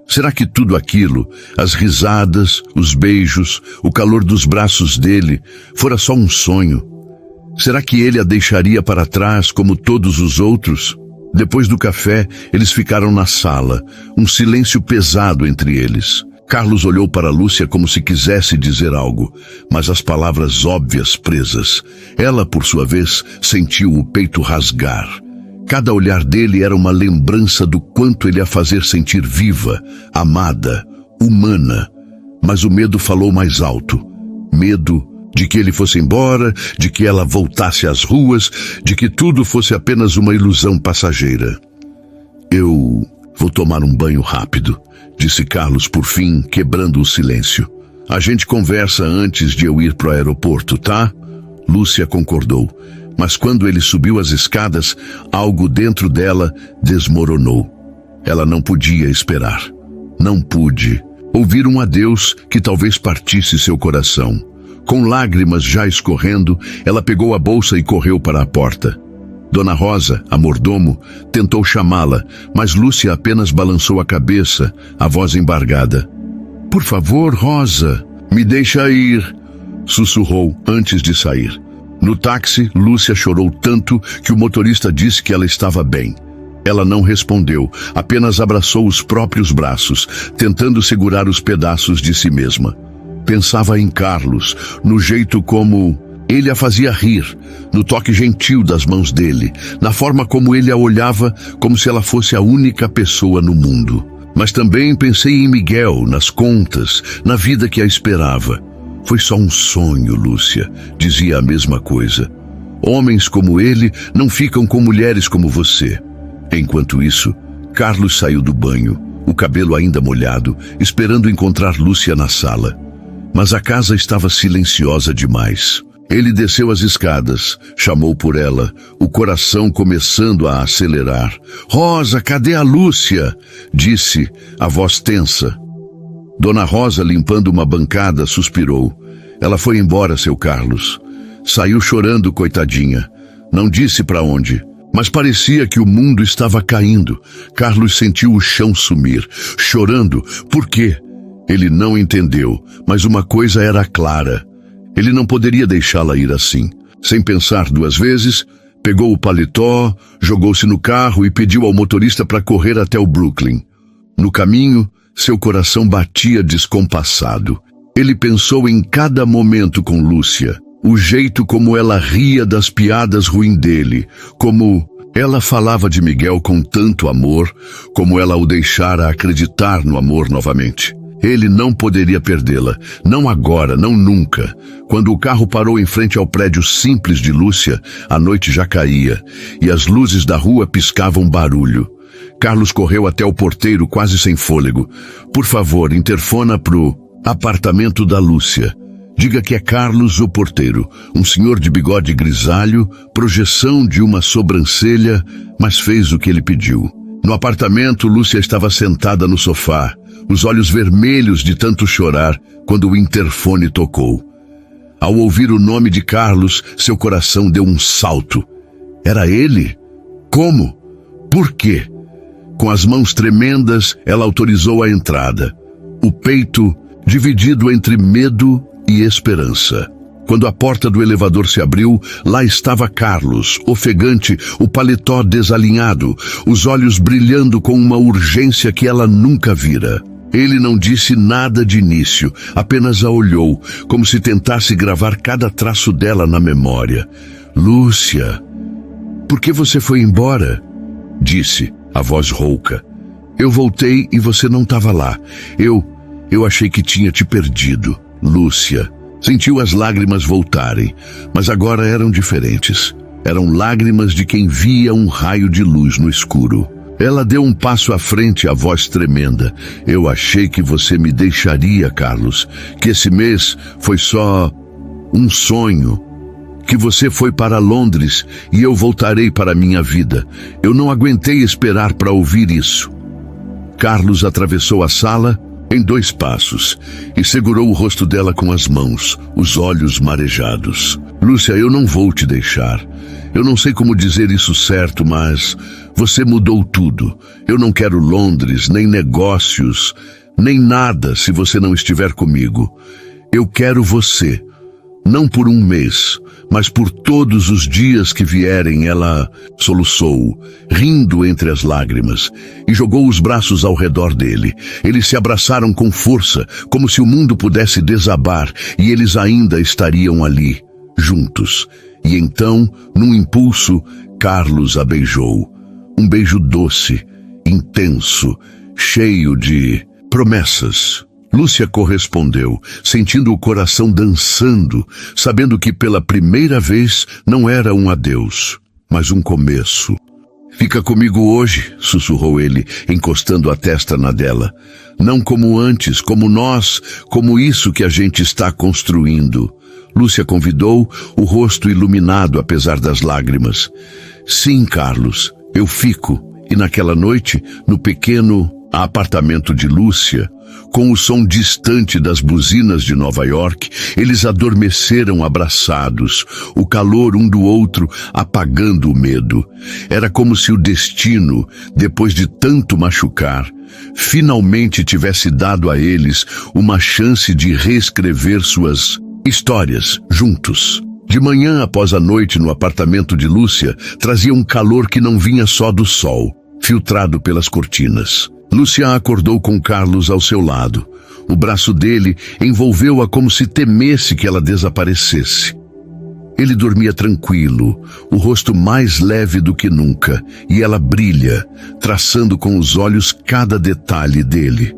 Será que tudo aquilo, as risadas, os beijos, o calor dos braços dele, fora só um sonho? Será que ele a deixaria para trás como todos os outros? Depois do café, eles ficaram na sala, um silêncio pesado entre eles. Carlos olhou para Lúcia como se quisesse dizer algo, mas as palavras óbvias presas. Ela, por sua vez, sentiu o peito rasgar. Cada olhar dele era uma lembrança do quanto ele a fazer sentir viva, amada, humana. Mas o medo falou mais alto. Medo de que ele fosse embora, de que ela voltasse às ruas, de que tudo fosse apenas uma ilusão passageira. "Eu vou tomar um banho rápido", disse Carlos por fim, quebrando o silêncio. "A gente conversa antes de eu ir pro aeroporto, tá?" Lúcia concordou. Mas quando ele subiu as escadas, algo dentro dela desmoronou. Ela não podia esperar. Não pude ouvir um adeus que talvez partisse seu coração. Com lágrimas já escorrendo, ela pegou a bolsa e correu para a porta. Dona Rosa, a mordomo, tentou chamá-la, mas Lúcia apenas balançou a cabeça, a voz embargada. "Por favor, Rosa, me deixa ir", sussurrou antes de sair. No táxi, Lúcia chorou tanto que o motorista disse que ela estava bem. Ela não respondeu, apenas abraçou os próprios braços, tentando segurar os pedaços de si mesma. Pensava em Carlos, no jeito como ele a fazia rir, no toque gentil das mãos dele, na forma como ele a olhava como se ela fosse a única pessoa no mundo. Mas também pensei em Miguel, nas contas, na vida que a esperava. "Foi só um sonho, Lúcia", dizia a mesma coisa. "Homens como ele não ficam com mulheres como você." Enquanto isso, Carlos saiu do banho, o cabelo ainda molhado, esperando encontrar Lúcia na sala. Mas a casa estava silenciosa demais. Ele desceu as escadas, chamou por ela, o coração começando a acelerar. "Rosa, cadê a Lúcia?", disse, a voz tensa. Dona Rosa, limpando uma bancada, suspirou. Ela foi embora, seu Carlos. Saiu chorando, coitadinha. Não disse para onde, mas parecia que o mundo estava caindo. Carlos sentiu o chão sumir, chorando. Por quê? Ele não entendeu, mas uma coisa era clara. Ele não poderia deixá-la ir assim. Sem pensar duas vezes, pegou o paletó, jogou-se no carro e pediu ao motorista para correr até o Brooklyn. No caminho, seu coração batia descompassado. Ele pensou em cada momento com Lúcia, o jeito como ela ria das piadas ruins dele, como ela falava de Miguel com tanto amor, como ela o deixara acreditar no amor novamente. Ele não poderia perdê-la, não agora, não nunca. Quando o carro parou em frente ao prédio simples de Lúcia, a noite já caía, e as luzes da rua piscavam barulho. Carlos correu até o porteiro quase sem fôlego. Por favor, interfona pro apartamento da Lúcia. Diga que é Carlos, o porteiro, um senhor de bigode grisalho, projeção de uma sobrancelha, mas fez o que ele pediu. No apartamento, Lúcia estava sentada no sofá, os olhos vermelhos de tanto chorar, quando o interfone tocou. Ao ouvir o nome de Carlos, seu coração deu um salto. Era ele? Como? Por quê? Com as mãos tremendas, ela autorizou a entrada. O peito dividido entre medo e esperança. Quando a porta do elevador se abriu, lá estava Carlos, ofegante, o paletó desalinhado, os olhos brilhando com uma urgência que ela nunca vira. Ele não disse nada de início, apenas a olhou, como se tentasse gravar cada traço dela na memória. Lúcia, por que você foi embora? Disse, a voz rouca. Eu voltei e você não estava lá. Eu achei que tinha te perdido. Lúcia. Sentiu as lágrimas voltarem, mas agora eram diferentes. Eram lágrimas de quem via um raio de luz no escuro. Ela deu um passo à frente, a voz tremenda. Eu achei que você me deixaria, Carlos. Que esse mês foi só um sonho. Que você foi para Londres e eu voltarei para a minha vida. Eu não aguentei esperar para ouvir isso. Carlos atravessou a sala em 2 passos e segurou o rosto dela com as mãos, os olhos marejados. Lúcia, eu não vou te deixar. Eu não sei como dizer isso certo, mas você mudou tudo. Eu não quero Londres, nem negócios, nem nada se você não estiver comigo. Eu quero você. Não por um mês, mas por todos os dias que vierem, ela soluçou, rindo entre as lágrimas, e jogou os braços ao redor dele. Eles se abraçaram com força, como se o mundo pudesse desabar, e eles ainda estariam ali, juntos. E então, num impulso, Carlos a beijou. Um beijo doce, intenso, cheio de promessas. Lúcia correspondeu, sentindo o coração dançando, sabendo que pela primeira vez não era um adeus, mas um começo. Fica comigo hoje, sussurrou ele, encostando a testa na dela. Não como antes, como nós, como isso que a gente está construindo. Lúcia convidou, o rosto iluminado apesar das lágrimas. Sim, Carlos, eu fico. E naquela noite, no pequeno apartamento de Lúcia, com o som distante das buzinas de Nova York, eles adormeceram abraçados, o calor um do outro apagando o medo. Era como se o destino, depois de tanto machucar, finalmente tivesse dado a eles uma chance de reescrever suas histórias juntos. De manhã após a noite no apartamento de Lúcia, trazia um calor que não vinha só do sol, filtrado pelas cortinas. Lúcia acordou com Carlos ao seu lado. O braço dele envolveu-a como se temesse que ela desaparecesse. Ele dormia tranquilo, o rosto mais leve do que nunca, e ela brilha, traçando com os olhos cada detalhe dele.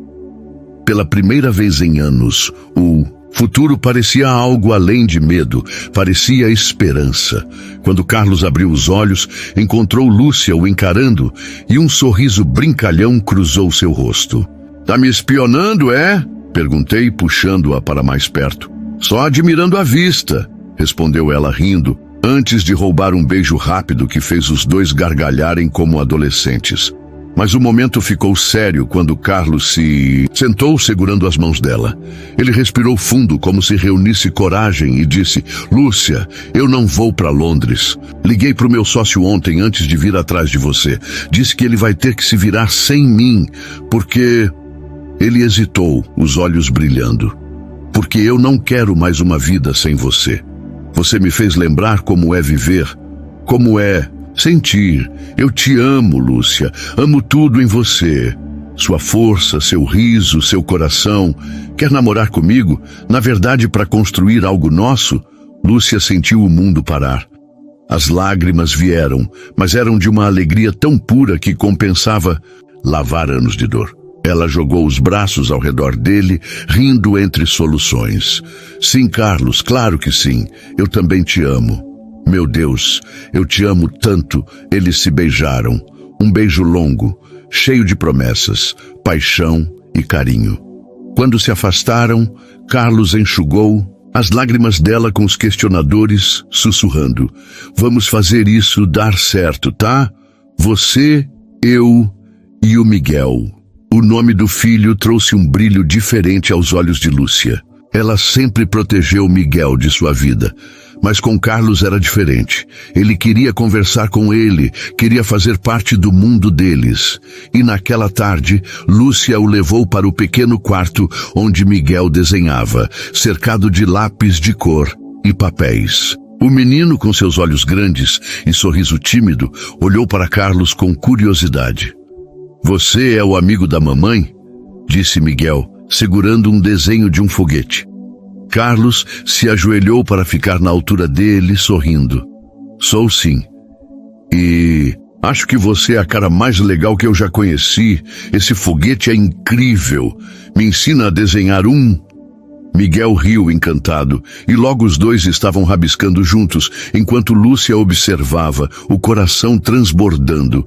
Pela primeira vez em anos, o futuro parecia algo além de medo, parecia esperança. Quando Carlos abriu os olhos, encontrou Lúcia o encarando e um sorriso brincalhão cruzou seu rosto. Tá me espionando, é? Perguntei, puxando-a para mais perto. Só admirando a vista, respondeu ela rindo, antes de roubar um beijo rápido que fez os dois gargalharem como adolescentes. Mas o momento ficou sério quando Carlos se sentou segurando as mãos dela. Ele respirou fundo como se reunisse coragem e disse: Lúcia, eu não vou para Londres. Liguei para o meu sócio ontem antes de vir atrás de você. Disse que ele vai ter que se virar sem mim, porque... Ele hesitou, os olhos brilhando. Porque eu não quero mais uma vida sem você. Você me fez lembrar como é viver, como é sentir. Eu te amo, Lúcia. Amo tudo em você. Sua força, seu riso, seu coração. Quer namorar comigo? Na verdade, para construir algo nosso? Lúcia sentiu o mundo parar. As lágrimas vieram, mas eram de uma alegria tão pura que compensava lavar anos de dor. Ela jogou os braços ao redor dele, rindo entre soluções. Sim, Carlos, claro que sim. Eu também te amo. Meu Deus, eu te amo tanto. Eles se beijaram. Um beijo longo, cheio de promessas, paixão e carinho. Quando se afastaram, Carlos enxugou as lágrimas dela com os questionadores, sussurrando: Vamos fazer isso dar certo, tá? Você, eu e o Miguel. O nome do filho trouxe um brilho diferente aos olhos de Lúcia. Ela sempre protegeu Miguel de sua vida, mas com Carlos era diferente. Ele queria conversar com ele, queria fazer parte do mundo deles. E naquela tarde, Lúcia o levou para o pequeno quarto onde Miguel desenhava, cercado de lápis de cor e papéis. O menino, com seus olhos grandes e sorriso tímido, olhou para Carlos com curiosidade. Você é o amigo da mamãe? Disse Miguel, segurando um desenho de um foguete. Carlos se ajoelhou para ficar na altura dele, sorrindo. Sou sim. E acho que você é a cara mais legal que eu já conheci. Esse foguete é incrível. Me ensina a desenhar um? Miguel riu encantado, e logo os dois estavam rabiscando juntos, enquanto Lúcia observava, o coração transbordando.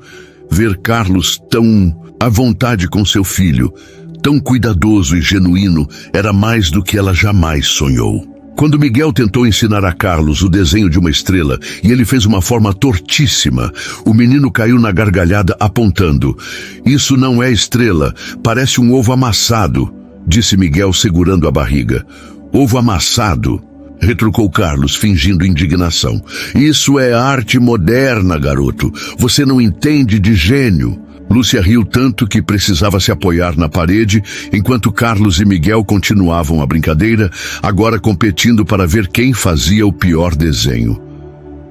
Ver Carlos tão à vontade com seu filho, tão cuidadoso e genuíno, era mais do que ela jamais sonhou. Quando Miguel tentou ensinar a Carlos o desenho de uma estrela e ele fez uma forma tortíssima, o menino caiu na gargalhada apontando. Isso não é estrela, parece um ovo amassado, disse Miguel segurando a barriga. Ovo amassado? Retrucou Carlos, fingindo indignação. Isso é arte moderna, garoto. Você não entende de gênio. Lúcia riu tanto que precisava se apoiar na parede, enquanto Carlos e Miguel continuavam a brincadeira, agora competindo para ver quem fazia o pior desenho.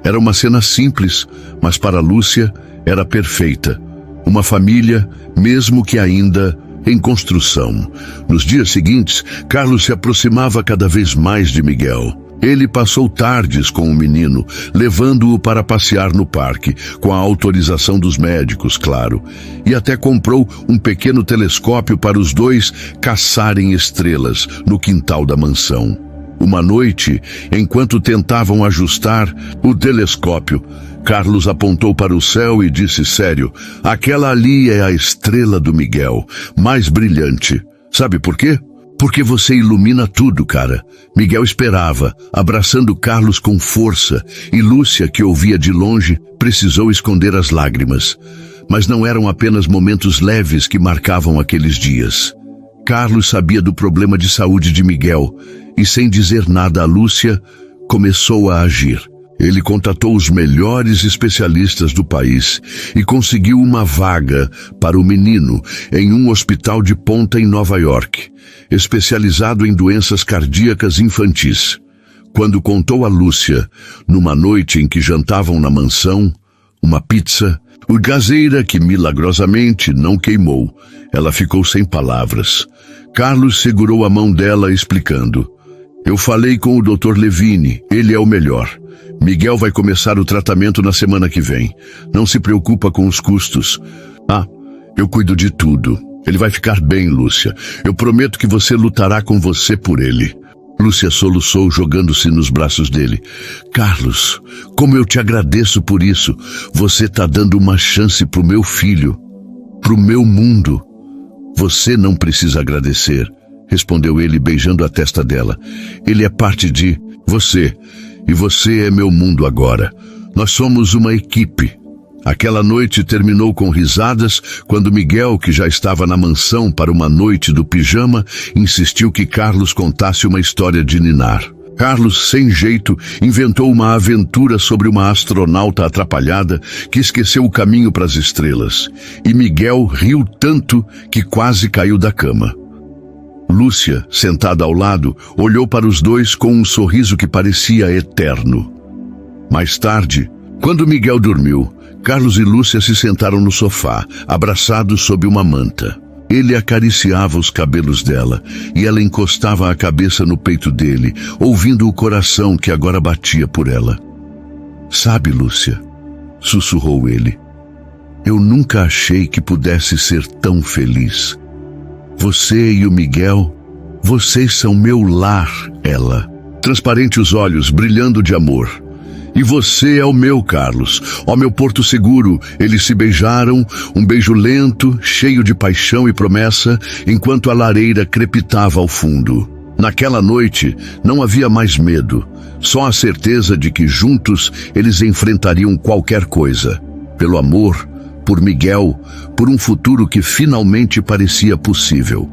Era uma cena simples, mas para Lúcia era perfeita. Uma família, mesmo que ainda em construção. Nos dias seguintes, Carlos se aproximava cada vez mais de Miguel. Ele passou tardes com o menino, levando-o para passear no parque, com a autorização dos médicos, claro, e até comprou um pequeno telescópio para os dois caçarem estrelas no quintal da mansão. Uma noite, enquanto tentavam ajustar o telescópio, Carlos apontou para o céu e disse sério: aquela ali é a estrela do Miguel, mais brilhante. Sabe por quê? Porque você ilumina tudo, cara. Miguel esperava, abraçando Carlos com força, e Lúcia, que ouvia de longe, precisou esconder as lágrimas. Mas não eram apenas momentos leves que marcavam aqueles dias. Carlos sabia do problema de saúde de Miguel, e sem dizer nada a Lúcia, começou a agir. Ele contatou os melhores especialistas do país e conseguiu uma vaga para o menino em um hospital de ponta em Nova York, especializado em doenças cardíacas infantis. Quando contou a Lúcia, numa noite em que jantavam na mansão, uma pizza, o gazeira que milagrosamente não queimou, ela ficou sem palavras. Carlos segurou a mão dela explicando: eu falei com o Dr. Levine, ele é o melhor. Miguel vai começar o tratamento na semana que vem. Não se preocupa com os custos. Eu cuido de tudo. Ele vai ficar bem, Lúcia. Eu prometo que você lutará com você por ele. Lúcia soluçou, jogando-se nos braços dele. Carlos, como eu te agradeço por isso. Você está dando uma chance pro meu filho, pro meu mundo. Você não precisa agradecer, respondeu ele, beijando a testa dela. Ele é parte de você. E você é meu mundo agora. Nós somos uma equipe. Aquela noite terminou com risadas quando Miguel, que já estava na mansão para uma noite do pijama, insistiu que Carlos contasse uma história de ninar. Carlos, sem jeito, inventou uma aventura sobre uma astronauta atrapalhada que esqueceu o caminho para as estrelas. E Miguel riu tanto que quase caiu da cama. Lúcia, sentada ao lado, olhou para os dois com um sorriso que parecia eterno. Mais tarde, quando Miguel dormiu, Carlos e Lúcia se sentaram no sofá, abraçados sob uma manta. Ele acariciava os cabelos dela e ela encostava a cabeça no peito dele, ouvindo o coração que agora batia por ela. "Sabe, Lúcia", sussurrou ele, "eu nunca achei que pudesse ser tão feliz. Você e o Miguel, vocês são meu lar", ela. Transparente os olhos, brilhando de amor. "E você é o meu, Carlos, ó meu porto seguro." Eles se beijaram, um beijo lento, cheio de paixão e promessa, enquanto a lareira crepitava ao fundo. Naquela noite, não havia mais medo, só a certeza de que juntos eles enfrentariam qualquer coisa. Pelo amor, por Miguel, por um futuro que finalmente parecia possível.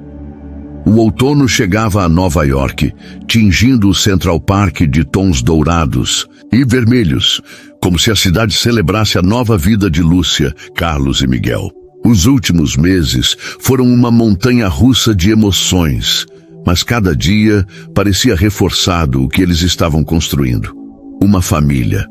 O outono chegava a Nova York, tingindo o Central Park de tons dourados e vermelhos, como se a cidade celebrasse a nova vida de Lúcia, Carlos e Miguel. Os últimos meses foram uma montanha-russa de emoções, mas cada dia parecia reforçado o que eles estavam construindo. Uma família.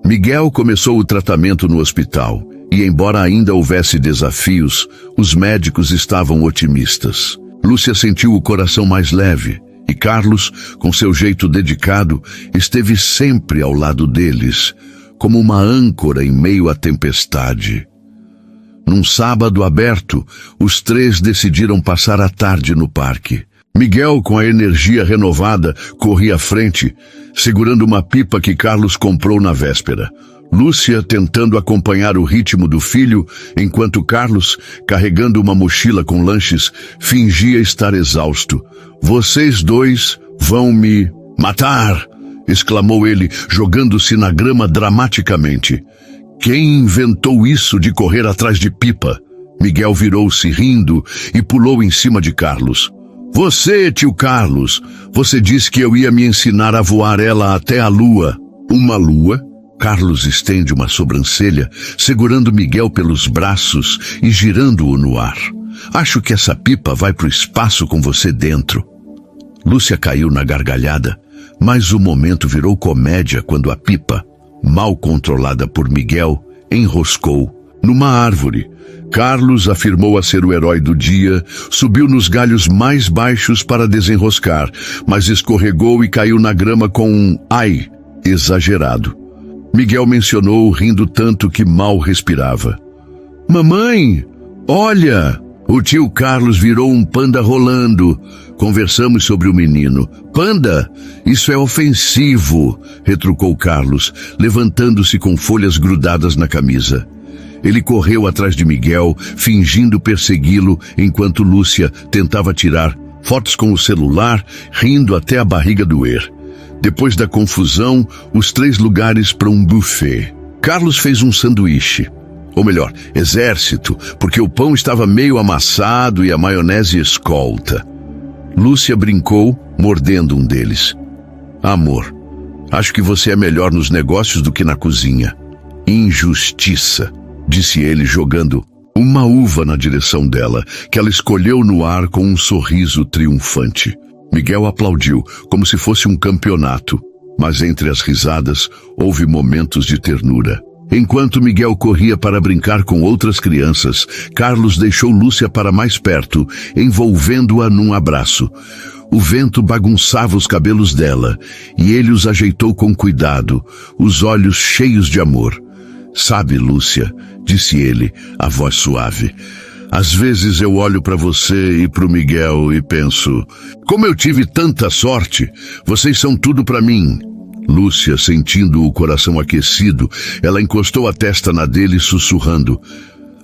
Miguel começou o tratamento no hospital, e embora ainda houvesse desafios, os médicos estavam otimistas. Lúcia sentiu o coração mais leve, e Carlos, com seu jeito dedicado, esteve sempre ao lado deles, como uma âncora em meio à tempestade. Num sábado aberto, os três decidiram passar a tarde no parque. Miguel, com a energia renovada, corria à frente, segurando uma pipa que Carlos comprou na véspera. Lúcia tentando acompanhar o ritmo do filho, enquanto Carlos, carregando uma mochila com lanches, fingia estar exausto. "Vocês dois vão me matar!" exclamou ele, jogando-se na grama dramaticamente. "Quem inventou isso de correr atrás de pipa?" Miguel virou-se rindo e pulou em cima de Carlos. "Você, tio Carlos, você disse que eu ia me ensinar a voar ela até a lua." "Uma lua?" Carlos estende uma sobrancelha, segurando Miguel pelos braços e girando-o no ar. "Acho que essa pipa vai para o espaço com você dentro." Lúcia caiu na gargalhada, mas o momento virou comédia quando a pipa, mal controlada por Miguel, enroscou numa árvore. Carlos afirmou a ser o herói do dia, subiu nos galhos mais baixos para desenroscar, mas escorregou e caiu na grama com um "ai" exagerado. Miguel mencionou, rindo tanto que mal respirava. "Mamãe, olha!" O tio Carlos virou um panda rolando. Conversamos sobre o menino. "Panda? Isso é ofensivo", retrucou Carlos, levantando-se com folhas grudadas na camisa. Ele correu atrás de Miguel, fingindo persegui-lo, enquanto Lúcia tentava tirar fotos com o celular, rindo até a barriga doer. Depois da confusão, os 3 lugares para um buffet. Carlos fez um sanduíche. Ou melhor, exército, porque o pão estava meio amassado e a maionese escolta. Lúcia brincou, mordendo um deles. "Amor, acho que você é melhor nos negócios do que na cozinha." "Injustiça", disse ele, jogando uma uva na direção dela, que ela escolheu no ar com um sorriso triunfante. Miguel aplaudiu, como se fosse um campeonato, mas entre as risadas houve momentos de ternura. Enquanto Miguel corria para brincar com outras crianças, Carlos deixou Lúcia para mais perto, envolvendo-a num abraço. O vento bagunçava os cabelos dela, e ele os ajeitou com cuidado, os olhos cheios de amor. "Sabe, Lúcia", disse ele, a voz suave, "às vezes eu olho para você e para o Miguel e penso, como eu tive tanta sorte, vocês são tudo para mim." Lúcia, sentindo o coração aquecido, ela encostou a testa na dele, sussurrando,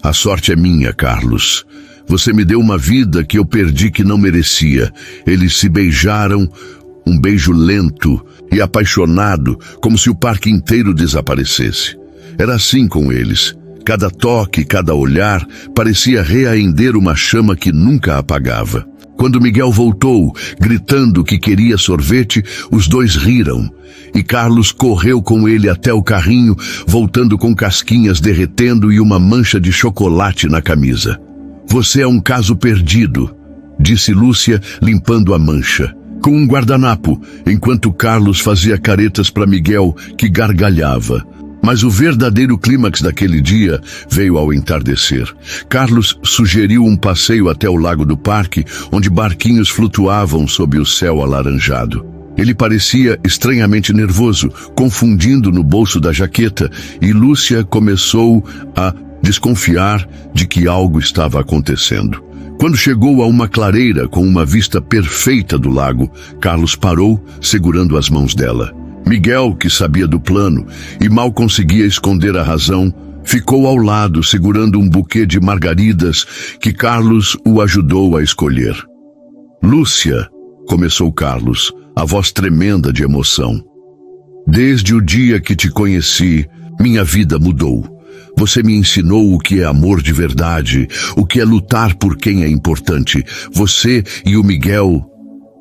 "A sorte é minha, Carlos. Você me deu uma vida que eu perdi, que não merecia." Eles se beijaram, um beijo lento e apaixonado, como se o parque inteiro desaparecesse. Era assim com eles. Cada toque, cada olhar parecia reaacender uma chama que nunca apagava. Quando Miguel voltou, gritando que queria sorvete, os dois riram. E Carlos correu com ele até o carrinho, voltando com casquinhas derretendo e uma mancha de chocolate na camisa. "Você é um caso perdido", disse Lúcia, limpando a mancha com um guardanapo, enquanto Carlos fazia caretas para Miguel, que gargalhava. Mas o verdadeiro clímax daquele dia veio ao entardecer. Carlos sugeriu um passeio até o lago do parque, onde barquinhos flutuavam sob o céu alaranjado. Ele parecia estranhamente nervoso, confundindo no bolso da jaqueta, e Lúcia começou a desconfiar de que algo estava acontecendo. Quando chegou a uma clareira com uma vista perfeita do lago, Carlos parou, segurando as mãos dela. Miguel, que sabia do plano e mal conseguia esconder a razão, ficou ao lado segurando um buquê de margaridas que Carlos o ajudou a escolher. "Lúcia", começou Carlos, a voz tremenda de emoção. "Desde o dia que te conheci, minha vida mudou. Você me ensinou o que é amor de verdade, o que é lutar por quem é importante. Você e o Miguel,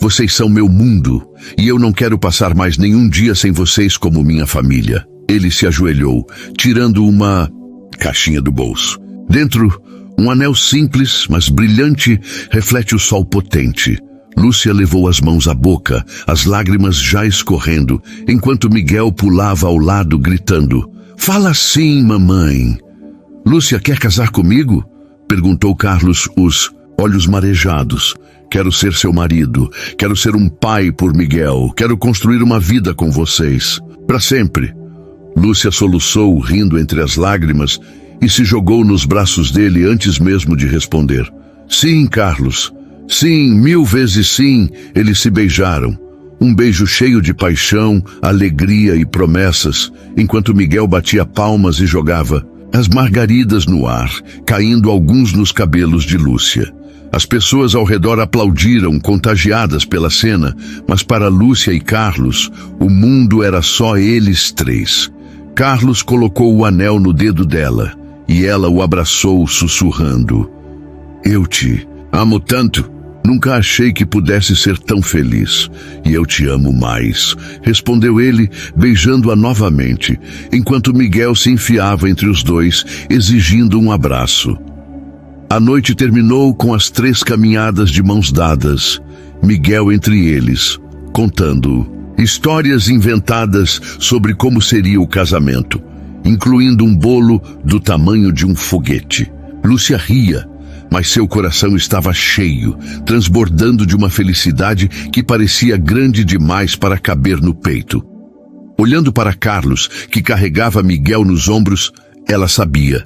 vocês são meu mundo, e eu não quero passar mais nenhum dia sem vocês como minha família." Ele se ajoelhou, tirando uma caixinha do bolso. Dentro, um anel simples, mas brilhante, reflete o sol potente. Lúcia levou as mãos à boca, as lágrimas já escorrendo, enquanto Miguel pulava ao lado, gritando: "Fala sim, mamãe." "Lúcia quer casar comigo?" perguntou Carlos, os olhos marejados. "Quero ser seu marido, quero ser um pai por Miguel, quero construir uma vida com vocês, para sempre." Lúcia soluçou, rindo entre as lágrimas, e se jogou nos braços dele antes mesmo de responder. "Sim, Carlos. Sim, 1000 vezes sim." Eles se beijaram. Um beijo cheio de paixão, alegria e promessas, enquanto Miguel batia palmas e jogava as margaridas no ar, caindo alguns nos cabelos de Lúcia. As pessoas ao redor aplaudiram, contagiadas pela cena, mas para Lúcia e Carlos, o mundo era só eles três. Carlos colocou o anel no dedo dela, e ela o abraçou sussurrando: "Eu te amo tanto. Nunca achei que pudesse ser tão feliz. E eu te amo mais", respondeu ele, beijando-a novamente, enquanto Miguel se enfiava entre os dois, exigindo um abraço. A noite terminou com as 3 caminhadas de mãos dadas, Miguel entre eles, contando histórias inventadas sobre como seria o casamento, incluindo um bolo do tamanho de um foguete. Lúcia ria, mas seu coração estava cheio, transbordando de uma felicidade que parecia grande demais para caber no peito. Olhando para Carlos, que carregava Miguel nos ombros, ela sabia.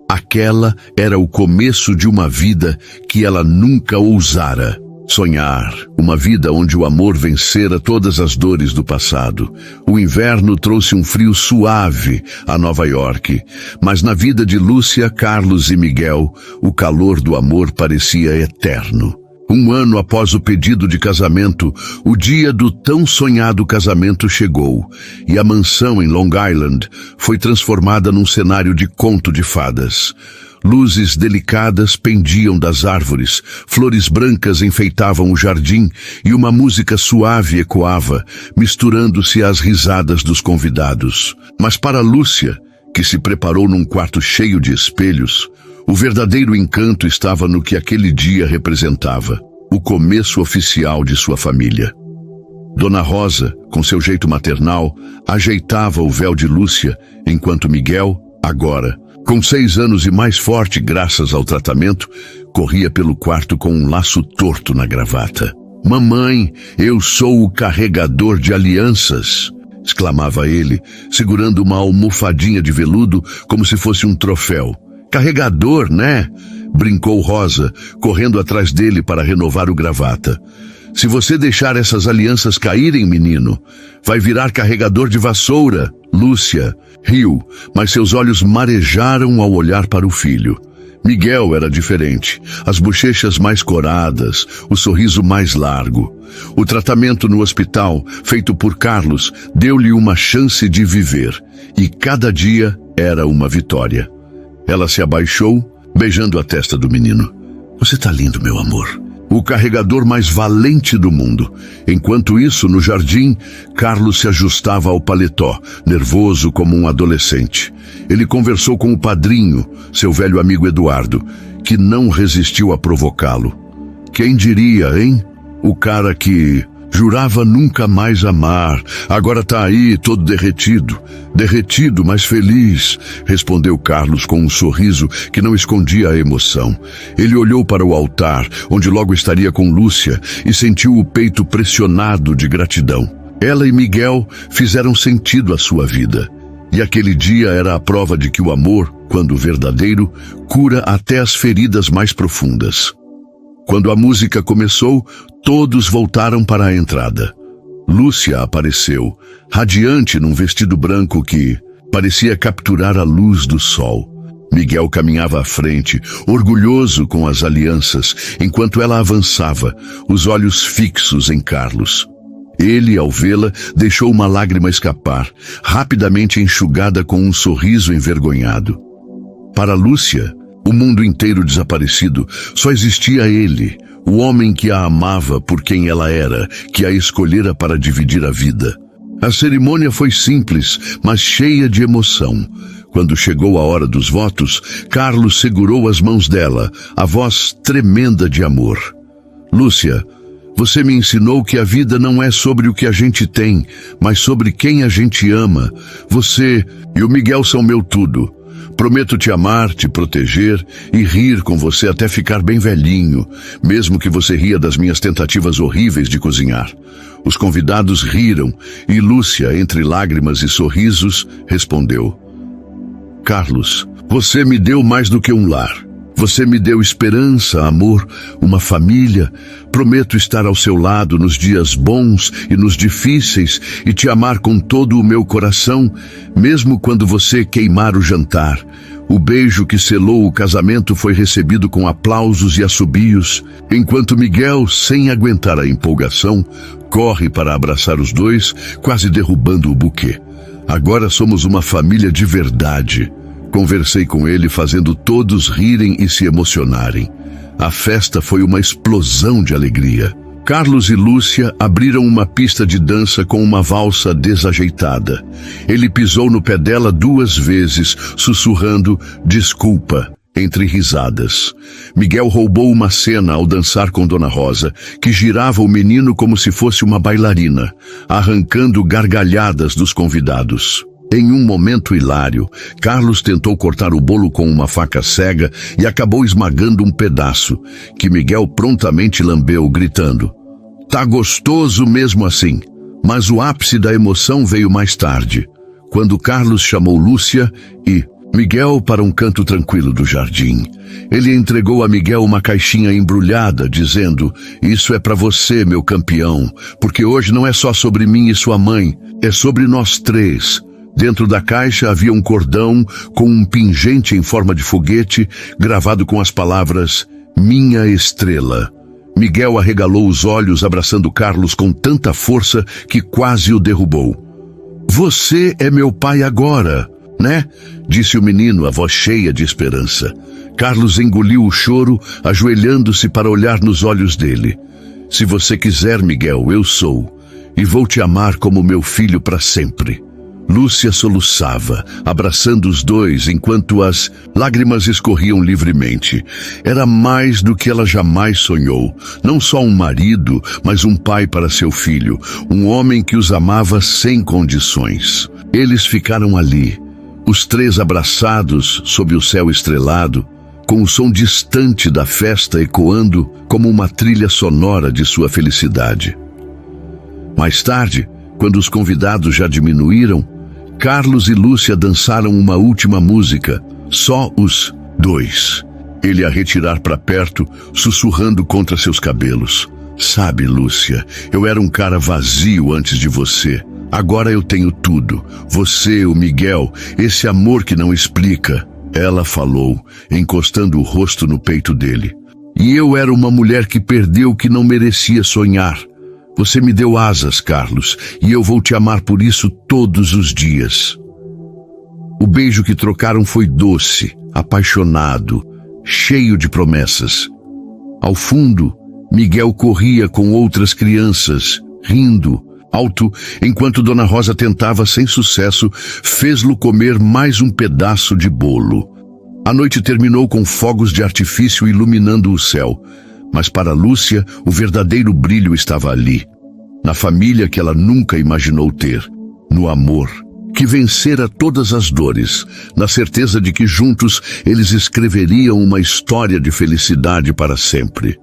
Aquela era o começo de uma vida que ela nunca ousara sonhar. Uma vida onde o amor vencera todas as dores do passado. O inverno trouxe um frio suave a Nova York, mas na vida de Lúcia, Carlos e Miguel, o calor do amor parecia eterno. 1 ano após o pedido de casamento, o dia do tão sonhado casamento chegou, e a mansão em Long Island foi transformada num cenário de conto de fadas. Luzes delicadas pendiam das árvores, flores brancas enfeitavam o jardim e uma música suave ecoava, misturando-se às risadas dos convidados. Mas para Lúcia, que se preparou num quarto cheio de espelhos, o verdadeiro encanto estava no que aquele dia representava, o começo oficial de sua família. Dona Rosa, com seu jeito maternal, ajeitava o véu de Lúcia, enquanto Miguel, agora, com 6 anos e mais forte graças ao tratamento, corria pelo quarto com um laço torto na gravata. "Mamãe, eu sou o carregador de alianças", exclamava ele, segurando uma almofadinha de veludo como se fosse um troféu. "Carregador, né?", brincou Rosa, correndo atrás dele para renovar o gravata. "Se você deixar essas alianças caírem, menino, vai virar carregador de vassoura." Lúcia riu, mas seus olhos marejaram ao olhar para o filho. Miguel era diferente, as bochechas mais coradas, o sorriso mais largo. O tratamento no hospital, feito por Carlos, deu-lhe uma chance de viver, e cada dia era uma vitória. Ela se abaixou, beijando a testa do menino. Você tá lindo, meu amor. O carregador mais valente do mundo. Enquanto isso, no jardim, Carlos se ajustava ao paletó, nervoso como um adolescente. Ele conversou com o padrinho, seu velho amigo Eduardo, que não resistiu a provocá-lo. Quem diria, hein? O cara que jurava nunca mais amar, agora tá aí todo derretido, mas feliz, respondeu Carlos com um sorriso que não escondia a emoção. Ele olhou para o altar, onde logo estaria com Lúcia, e sentiu o peito pressionado de gratidão. Ela e Miguel fizeram sentido à sua vida, e aquele dia era a prova de que o amor, quando verdadeiro, cura até as feridas mais profundas. Quando a música começou, todos voltaram para a entrada. Lúcia apareceu, radiante num vestido branco que parecia capturar a luz do sol. Miguel caminhava à frente, orgulhoso com as alianças, enquanto ela avançava, os olhos fixos em Carlos. Ele, ao vê-la, deixou uma lágrima escapar, rapidamente enxugada com um sorriso envergonhado. Para Lúcia, o mundo inteiro desaparecido, só existia ele, o homem que a amava por quem ela era, que a escolhera para dividir a vida. A cerimônia foi simples, mas cheia de emoção. Quando chegou a hora dos votos, Carlos segurou as mãos dela, a voz tremenda de amor. Lúcia, você me ensinou que a vida não é sobre o que a gente tem, mas sobre quem a gente ama. Você e o Miguel são meu tudo. Prometo te amar, te proteger e rir com você até ficar bem velhinho, mesmo que você ria das minhas tentativas horríveis de cozinhar. Os convidados riram e Lúcia, entre lágrimas e sorrisos, respondeu: Carlos, você me deu mais do que um lar. Você me deu esperança, amor, uma família. Prometo estar ao seu lado nos dias bons e nos difíceis e te amar com todo o meu coração, mesmo quando você queimar o jantar. O beijo que selou o casamento foi recebido com aplausos e assobios, enquanto Miguel, sem aguentar a empolgação, corre para abraçar os dois, quase derrubando o buquê. Agora somos uma família de verdade. Conversei com ele, fazendo todos rirem e se emocionarem. A festa foi uma explosão de alegria. Carlos e Lúcia abriram uma pista de dança com uma valsa desajeitada. Ele pisou no pé dela 2 vezes, sussurrando desculpa, entre risadas. Miguel roubou uma cena ao dançar com Dona Rosa, que girava o menino como se fosse uma bailarina, arrancando gargalhadas dos convidados. Em um momento hilário, Carlos tentou cortar o bolo com uma faca cega e acabou esmagando um pedaço, que Miguel prontamente lambeu, gritando: Tá gostoso mesmo assim. Mas o ápice da emoção veio mais tarde, quando Carlos chamou Lúcia e Miguel para um canto tranquilo do jardim. Ele entregou a Miguel uma caixinha embrulhada, dizendo: Isso é para você, meu campeão, porque hoje não é só sobre mim e sua mãe, é sobre nós 3. Dentro da caixa havia um cordão com um pingente em forma de foguete, gravado com as palavras Minha Estrela. Miguel arregalou os olhos, abraçando Carlos com tanta força que quase o derrubou. Você é meu pai agora, né? Disse o menino, a voz cheia de esperança. Carlos engoliu o choro, ajoelhando-se para olhar nos olhos dele. Se você quiser, Miguel, eu sou, e vou te amar como meu filho para sempre. Lúcia soluçava, abraçando os dois, enquanto as lágrimas escorriam livremente. Era mais do que ela jamais sonhou. Não só um marido, mas um pai para seu filho. Um homem que os amava sem condições. Eles ficaram ali, os 3 abraçados sob o céu estrelado, com o som distante da festa ecoando como uma trilha sonora de sua felicidade. Mais tarde, quando os convidados já diminuíram, Carlos e Lúcia dançaram uma última música, só os 2. Ele a retirar para perto, sussurrando contra seus cabelos. Sabe, Lúcia, eu era um cara vazio antes de você. Agora eu tenho tudo. Você, o Miguel, esse amor que não explica. Ela falou, encostando o rosto no peito dele. E eu era uma mulher que perdeu o que não merecia sonhar. Você me deu asas, Carlos, e eu vou te amar por isso todos os dias. O beijo que trocaram foi doce, apaixonado, cheio de promessas. Ao fundo, Miguel corria com outras crianças, rindo, alto, enquanto Dona Rosa tentava, sem sucesso, fez-lo comer mais um pedaço de bolo. A noite terminou com fogos de artifício iluminando o céu, mas para Lúcia o verdadeiro brilho estava ali, na família que ela nunca imaginou ter, no amor, que vencera todas as dores, na certeza de que juntos eles escreveriam uma história de felicidade para sempre.